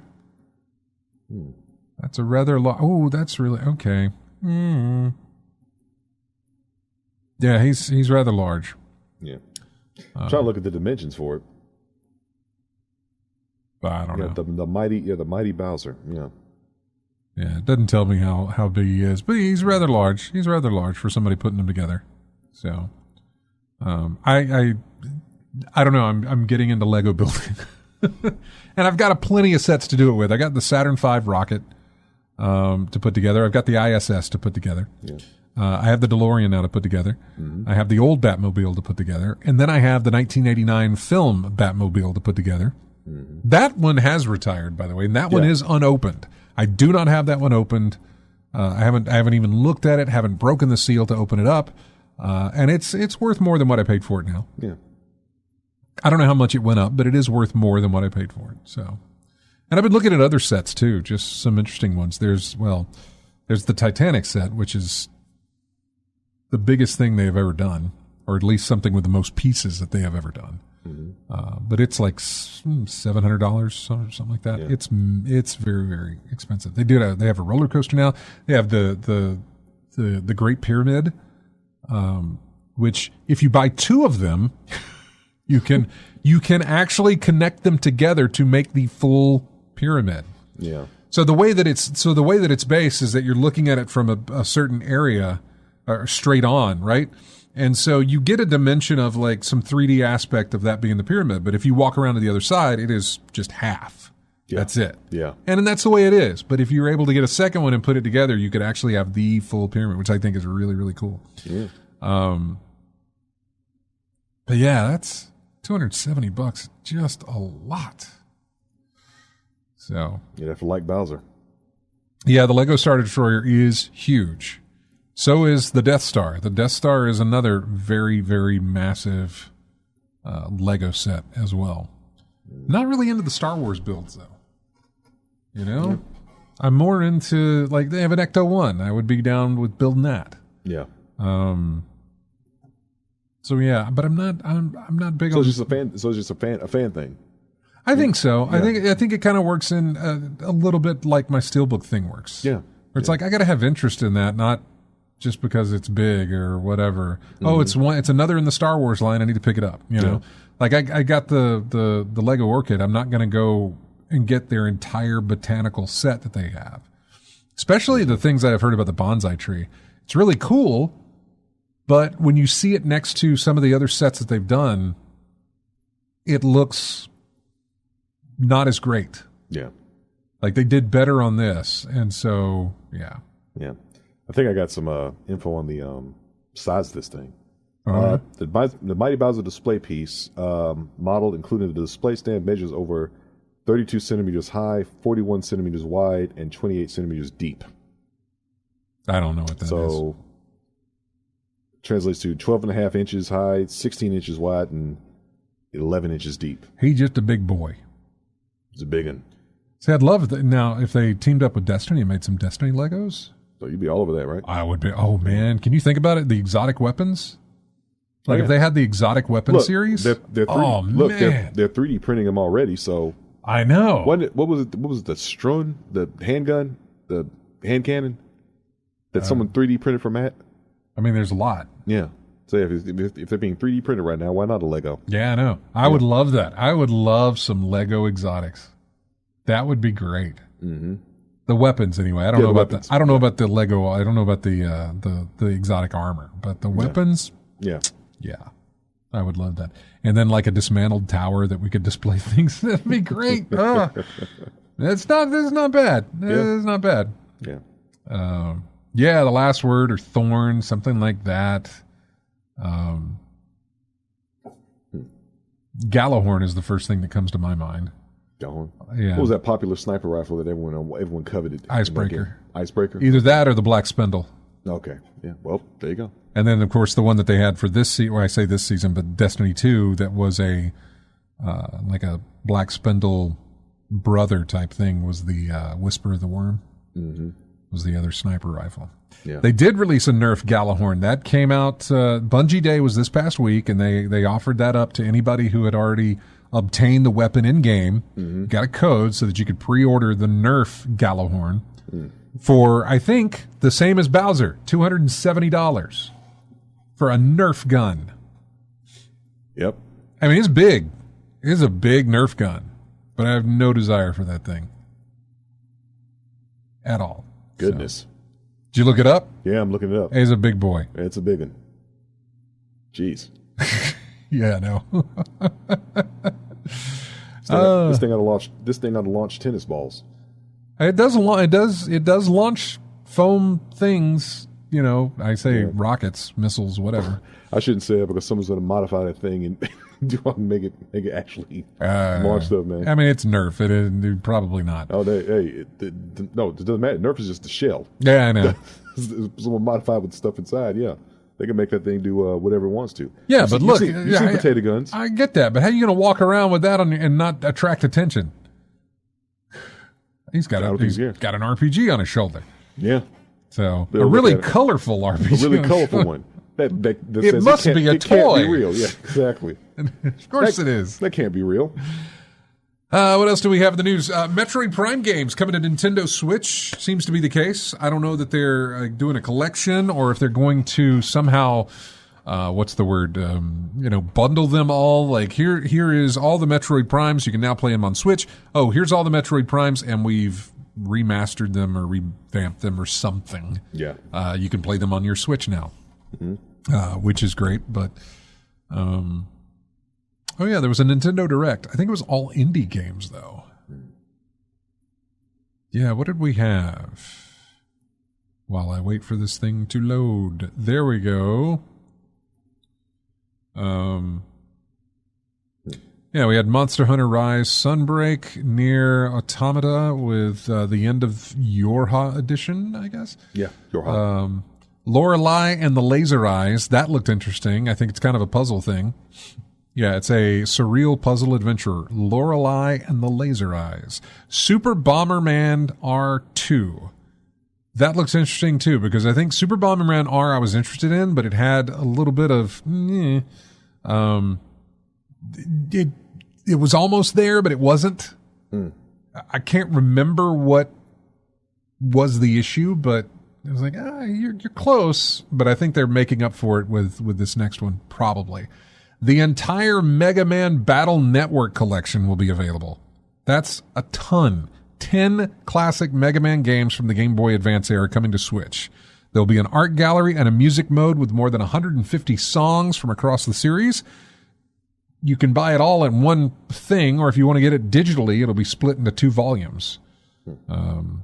That's a rather oh, that's really okay. Yeah, he's rather large. Yeah. I'm trying to look at the dimensions for it. But I don't know. The mighty Bowser. Yeah. Yeah, it doesn't tell me how big he is, but he's rather large. He's rather large for somebody putting them together. So, I don't know. I'm getting into Lego building, and I've got plenty of sets to do it with. I got the Saturn V rocket to put together. I've got the ISS to put together. Yeah. I have the DeLorean now to put together. Mm-hmm. I have the old Batmobile to put together, and then I have the 1989 film Batmobile to put together. Mm-hmm. That one has retired, by the way, and that one is unopened. I do not have that one opened. I haven't even looked at it. Haven't broken the seal to open it up, and it's worth more than what I paid for it now. Yeah, I don't know how much it went up, but it is worth more than what I paid for it. So, and I've been looking at other sets too, just some interesting ones. There's the Titanic set, which is the biggest thing they have ever done, or at least something with the most pieces that they have ever done. Mm-hmm. But it's like $700 something like that. Yeah. It's very, very expensive. They have a roller coaster now. They have the Great Pyramid, which if you buy two of them, you can actually connect them together to make the full pyramid. Yeah. So the way that it's based is that you're looking at it from a certain area, or straight on, right? And so you get a dimension of like some 3D aspect of that being the pyramid. But if you walk around to the other side, it is just half. Yeah. That's it. Yeah. And that's the way it is. But if you're able to get a second one and put it together, you could actually have the full pyramid, which I think is really, really cool. Yeah. But yeah, that's $270. Just a lot. So. You'd have to like Bowser. Yeah, the Lego Star Destroyer is huge. So is the Death Star. The Death Star is another very, very massive Lego set as well. Not really into the Star Wars builds, though. You know? Yep. I'm more into, like, they have an Ecto-1. I would be down with building that. Yeah. So, yeah, but I'm not big on... So it's just a fan thing. I think so. Yeah. I think it kind of works in a little bit like my Steelbook thing works. Yeah. Where it's like, I got to have interest in that, not... just because it's big or whatever. Mm-hmm. Oh, it's another in the Star Wars line. I need to pick it up. You know, like I got the Lego Orchid. I'm not going to go and get their entire botanical set that they have, especially the things that I've heard about the bonsai tree. It's really cool, but when you see it next to some of the other sets that they've done, it looks not as great. Yeah. Like they did better on this. And so, yeah. Yeah. I think I got some info on the size of this thing. Uh-huh. The Mighty Bowser display piece, modeled, including the display stand, measures over 32 centimeters high, 41 centimeters wide, and 28 centimeters deep. I don't know what that is. So, translates to 12 and a half inches high, 16 inches wide, and 11 inches deep. He's just a big boy. It's a big one. See, I'd love it. Now, if they teamed up with Destiny and made some Destiny Legos... So you'd be all over that, right? I would be. Oh, man. Can you think about it? The exotic weapons? Like if they had the exotic weapon series? They're 3D, they're 3D printing them already, so... I know. What was it? What was it? The Strun? The handgun? The hand cannon? That someone 3D printed for Matt? I mean, there's a lot. Yeah. So if they're being 3D printed right now, why not a Lego? Yeah, I know. I would love that. I would love some Lego exotics. That would be great. Mm-hmm. The weapons, anyway. I don't know about I don't know about the Lego. I don't know about the exotic armor, but the weapons. Yeah. Yeah. I would love that. And then like a dismantled tower that we could display things. That'd be great. This is not bad. It's not bad. Yeah. Yeah, The Last Word or Thorn, something like that. Gallahorn is the first thing that comes to my mind. Gallahorn? Yeah. What was that popular sniper rifle that everyone coveted? Icebreaker. Icebreaker? Either that or the Black Spindle. Okay. Yeah. Well, there you go. And then, of course, the one that they had for this season, well, I say this season, but Destiny 2, that was a like a Black Spindle brother type thing, was the Whisper of the Worm. Mm-hmm. Was the other sniper rifle. Yeah. They did release a Nerf Gallahorn. That came out, Bungie Day was this past week, and they offered that up to anybody who had already obtained the weapon in-game, got a code so that you could pre-order the Nerf Gallahorn for, I think, the same as Bowser, $270 for a Nerf gun. Yep. I mean, it's big. It is a big Nerf gun, but I have no desire for that thing at all. Goodness. So. Did you look it up? Yeah, I'm looking it up. He's a big boy. It's a big one. Jeez. Yeah, I know. This thing ought to launch tennis balls. It does launch foam things. You know, I say rockets, missiles, whatever. I shouldn't say it because someone's going to modify that thing and make it actually launch stuff, man. I mean, it's Nerf. It probably not. Oh, it doesn't matter. Nerf is just the shell. Yeah, I know. Someone modified with stuff inside. Yeah, they can make that thing do whatever it wants to. Yeah, but look, you see potato guns. I get that, but how are you going to walk around with that and not attract attention? He's got an RPG on his shoulder. Yeah. So a really colorful RPG. A really colorful one. That it must be a toy. It can't be real. Yeah, exactly. Of course it is. That can't be real. What else do we have in the news? Metroid Prime games coming to Nintendo Switch seems to be the case. I don't know that they're doing a collection or if they're going to somehow, bundle them all. Like here is all the Metroid Primes. You can now play them on Switch. Oh, here's all the Metroid Primes, and we've remastered them or revamped them or something. Yeah. You can play them on your Switch now, which is great. But, there was a Nintendo Direct. I think it was all indie games, though. Yeah, what did we have? While I wait for this thing to load. There we go. Yeah, we had Monster Hunter Rise Sunbreak, Nier Automata with the end of Yorha edition, I guess. Yeah, Yorha. Lorelei and the Laser Eyes. That looked interesting. I think it's kind of a puzzle thing. Yeah, it's a surreal puzzle adventure. Lorelei and the Laser Eyes. Super Bomberman R2. That looks interesting, too, because I think Super Bomberman R I was interested in, but it had a little bit of... It was almost there, but it wasn't. I can't remember what was the issue, but it was like, you're close. But I think they're making up for it with this next one, probably. The entire Mega Man Battle Network collection will be available. That's a ton. 10 classic Mega Man games from the Game Boy Advance era coming to Switch. There'll be an art gallery and a music mode with more than 150 songs from across the series. You can buy it all in one thing, or if you want to get it digitally, it'll be split into 2 volumes. The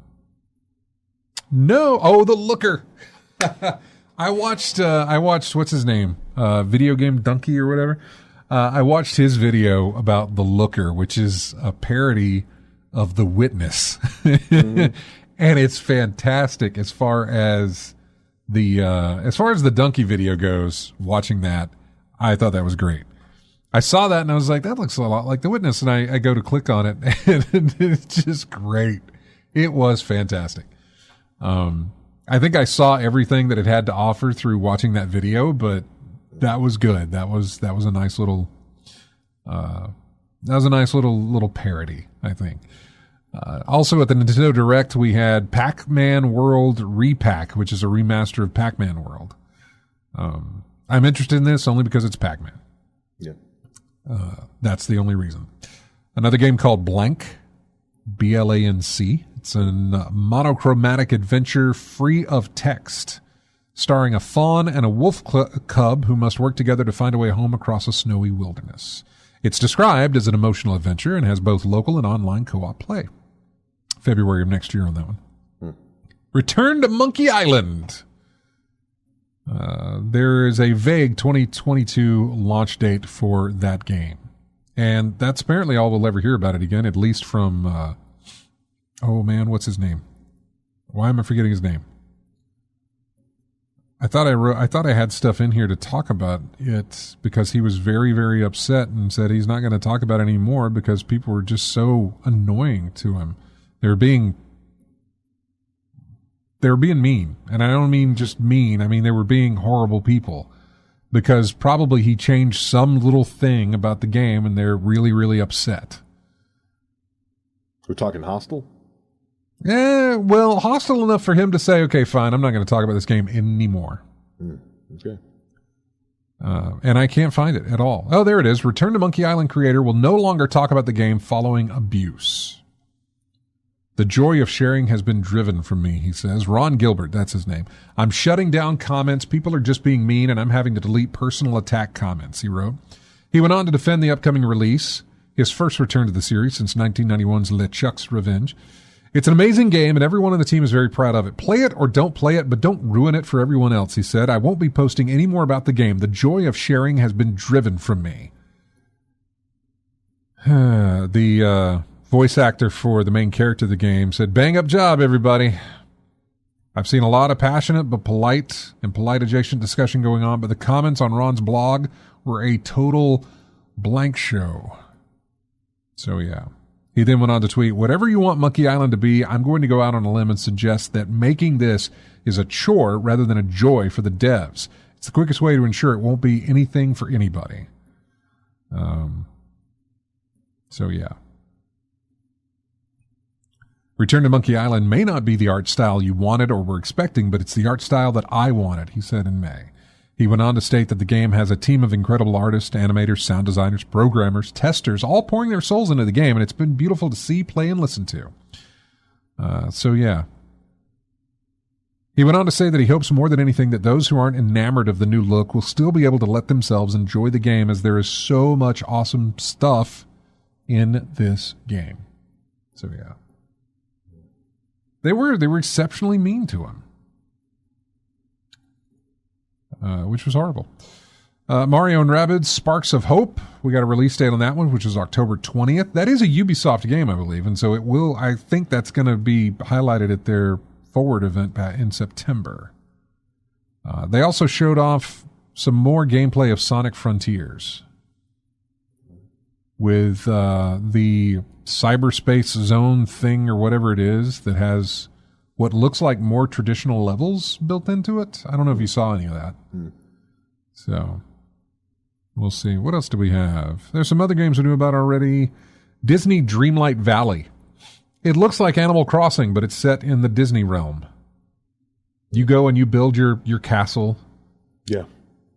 Looker. I watched what's his name? Video Game Donkey or whatever. I watched his video about The Looker, which is a parody of The Witness. And it's fantastic as far as the Donkey video goes. Watching that, I thought that was great. I saw that and I was like, that looks a lot like The Witness. And I go to click on it and it's just great. It was fantastic. I think I saw everything that it had to offer through watching that video, but that was good. That was a nice little, little parody, I think. Also at the Nintendo Direct, we had Pac-Man World Repack, which is a remaster of Pac-Man World. I'm interested in this only because it's Pac-Man. Yeah. That's the only reason. Another game called Blank, BLANC. It's a monochromatic adventure free of text, starring a fawn and a wolf cub who must work together to find a way home across a snowy wilderness. It's described as an emotional adventure and has both local and online co-op play. February of next year on that one. Return to Monkey Island. There is a vague 2022 launch date for that game. And that's apparently all we'll ever hear about it again, at least from, what's his name? Why am I forgetting his name? I thought I had stuff in here to talk about it because he was very, very upset and said he's not going to talk about it anymore because people were just so annoying to him. They were being mean. And I don't mean just mean. I mean, they were being horrible people because probably he changed some little thing about the game and they're really, really upset. We're talking Hostile? Well, hostile enough for him to say, okay, fine, I'm not going to talk about this game anymore. Okay. And I can't find it at all. Oh, there it is. Return to Monkey Island creator will no longer talk about the game following abuse. The joy of sharing has been driven from me, he says. Ron Gilbert, that's his name. I'm shutting down comments. People are just being mean, and I'm having to delete personal attack comments, he wrote. He went on to defend the upcoming release, his first return to the series since 1991's LeChuck's Revenge. It's an amazing game, and everyone on the team is very proud of it. Play it or don't play it, but don't ruin it for everyone else, he said. I won't be posting any more about the game. The joy of sharing has been driven from me. The voice actor for the main character of the game said, bang up job, everybody. I've seen a lot of passionate but polite adjacent discussion going on, but the comments on Ron's blog were a total blank show. So, yeah. He then went on to tweet, whatever you want Monkey Island to be, I'm going to go out on a limb and suggest that making this is a chore rather than a joy for the devs. It's the quickest way to ensure it won't be anything for anybody. So, yeah. Return to Monkey Island may not be the art style you wanted or were expecting, but it's the art style that I wanted, he said in May. He went on to state that the game has a team of incredible artists, animators, sound designers, programmers, testers, all pouring their souls into the game, and it's been beautiful to see, play, and listen to. So, yeah. He went on to say that he hopes more than anything that those who aren't enamored of the new look will still be able to let themselves enjoy the game, as there is so much awesome stuff in this game. So, yeah. They were exceptionally mean to him. Which was horrible. Mario and Rabbids Sparks of Hope. We got a release date on that one, which is October 20th. That is a Ubisoft game, I believe, and so I think that's going to be highlighted at their Forward event in September. They also showed off some more gameplay of Sonic Frontiers with the cyberspace zone thing or whatever it is that has what looks like more traditional levels built into it. I don't know if you saw any of that. So, we'll see. What else do we have? There's some other games we knew about already. Disney Dreamlight Valley. It looks like Animal Crossing, but it's set in the Disney realm. You go and you build your castle. Yeah.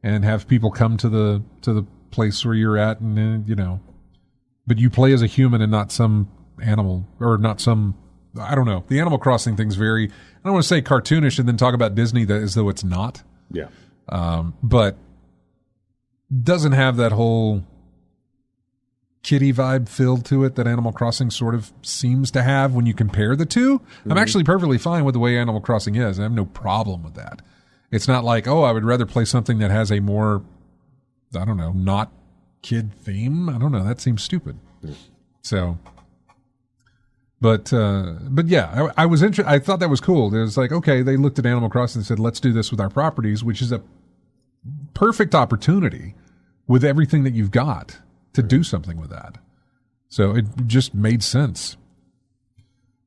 And have people come to the place where you're at, and but you play as a human and not some animal, or not some, I don't know. The Animal Crossing thing's very, I don't want to say cartoonish and then talk about Disney as though it's not. Yeah. But doesn't have that whole kiddie vibe filled to it that Animal Crossing sort of seems to have when you compare the two. Mm-hmm. I'm actually perfectly fine with the way Animal Crossing is. I have no problem with that. It's not like, I would rather play something that has a more, I don't know, not kid theme. I don't know. That seems stupid. So, but yeah, I was interested. I thought that was cool. It was like, okay, they looked at Animal Crossing and said, let's do this with our properties, which is a perfect opportunity with everything that you've got to do something with that. So it just made sense.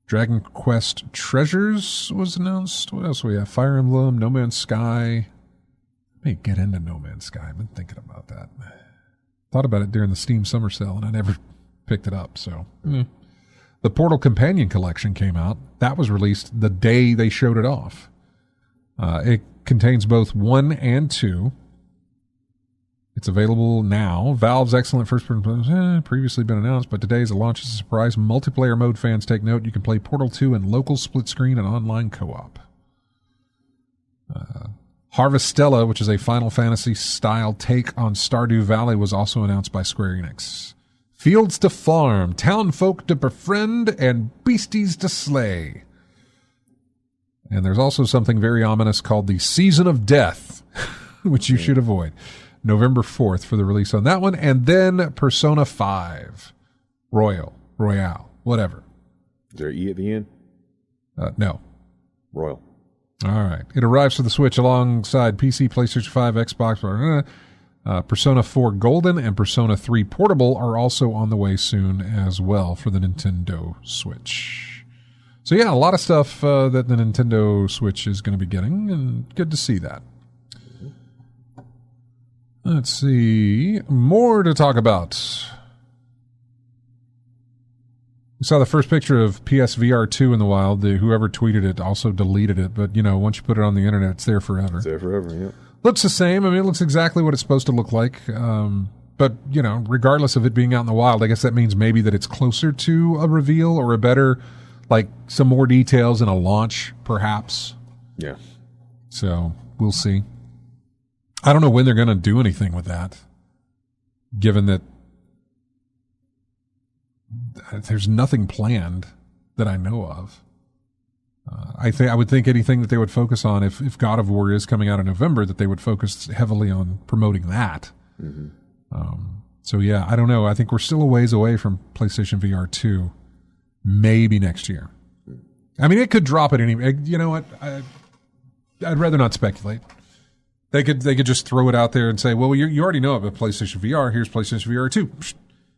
Dragon Quest Treasures was announced. What else do we have? Fire Emblem, No Man's Sky. I may get into No Man's Sky. I've been thinking about that. Thought about it during the Steam Summer Sale, and I never picked it up. So, The Portal Companion Collection came out. That was released the day they showed it off. It contains both 1 and 2. It's available now. Valve's excellent first-person previously been announced, but today as it launches a surprise multiplayer mode. Fans take note. You can play Portal 2 in local split-screen and online co-op. Harvestella, which is a Final Fantasy-style take on Stardew Valley, was also announced by Square Enix. Fields to farm, townfolk to befriend, and beasties to slay. And there's also something very ominous called the Season of Death, which you should avoid. November 4th for the release on that one. And then Persona 5. Royale, whatever. Is there E at the end? No. Royal. All right. It arrives for the Switch alongside PC, PlayStation 5, Xbox. Persona 4 Golden and Persona 3 Portable are also on the way soon as well for the Nintendo Switch. So yeah, a lot of stuff that the Nintendo Switch is going to be getting, and good to see that. Let's see. More to talk about. We saw the first picture of PSVR 2 in the wild. Whoever tweeted it also deleted it. But, once you put it on the internet, it's there forever. It's there forever, yeah. Looks the same. I mean, it looks exactly what it's supposed to look like. But, regardless of it being out in the wild, I guess that means maybe that it's closer to a reveal or a better, some more details in a launch, perhaps. Yeah. So we'll see. I don't know when they're going to do anything with that, given that there's nothing planned that I know of. I would think anything that they would focus on, if God of War is coming out in November, that they would focus heavily on promoting that. Mm-hmm. So yeah, I don't know. I think we're still a ways away from PlayStation VR 2. Maybe next year. I mean, it could drop at any. You know what? I'd rather not speculate. They could just throw it out there and say, well, you already know about PlayStation VR. Here's PlayStation VR 2,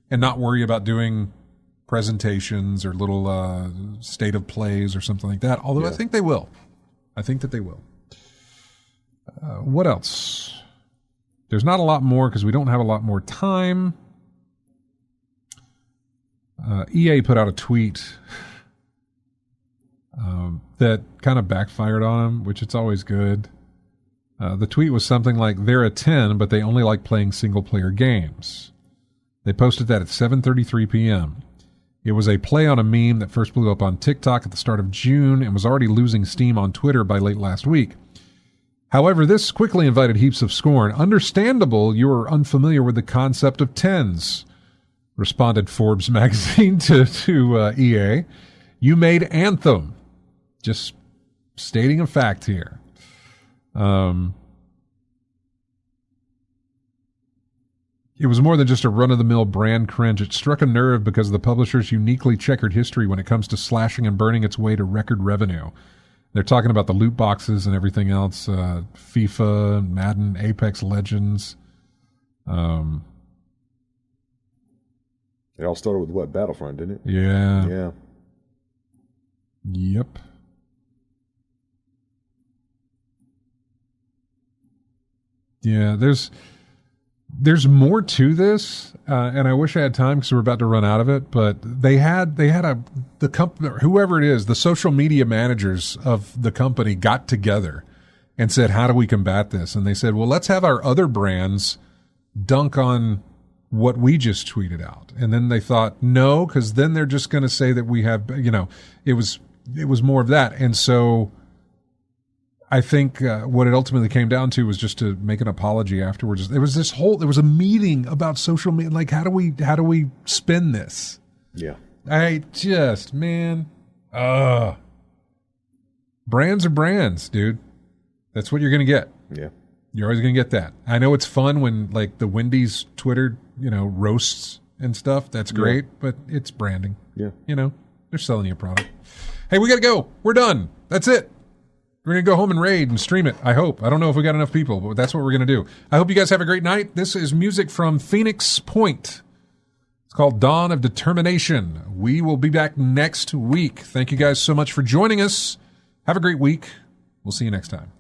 and not worry about doing presentations or little state of plays or something like that. Although I think they will. I think that they will. What else? There's not a lot more because we don't have a lot more time. EA put out a tweet that kind of backfired on them, which it's always good. The tweet was something like, they're a 10, but they only like playing single-player games. They posted that at 7:33 p.m. It was a play on a meme that first blew up on TikTok at the start of June and was already losing steam on Twitter by late last week. However, this quickly invited heaps of scorn. Understandable you are unfamiliar with the concept of 10s, responded Forbes magazine to EA. You made Anthem. Just stating a fact here. It was more than just a run-of-the-mill brand cringe. It struck a nerve because of the publisher's uniquely checkered history when it comes to slashing and burning its way to record revenue. They're talking about the loot boxes and everything else, FIFA, Madden, Apex Legends. It all started with what? Battlefront, didn't it? Yeah. Yeah. Yep. Yeah, there's more to this, and I wish I had time because we're about to run out of it. But they had the company, whoever it is, the social media managers of the company got together and said, "How do we combat this?" And they said, "Well, let's have our other brands dunk on what we just tweeted out." And then they thought, no, because then they're just going to say that we have, it was more of that. And so I think what it ultimately came down to was just to make an apology afterwards. There was a meeting about social media. Like, how do we spin this? Yeah. Brands are brands, dude. That's what you're going to get. Yeah. You're always going to get that. I know it's fun when like the Wendy's Twitter, roasts and stuff. That's great, but it's branding. Yeah. They're selling you a product. Hey, we got to go. We're done. That's it. We're going to go home and raid and stream it, I hope. I don't know if we got enough people, but that's what we're going to do. I hope you guys have a great night. This is music from Phoenix Point. It's called Dawn of Determination. We will be back next week. Thank you guys so much for joining us. Have a great week. We'll see you next time.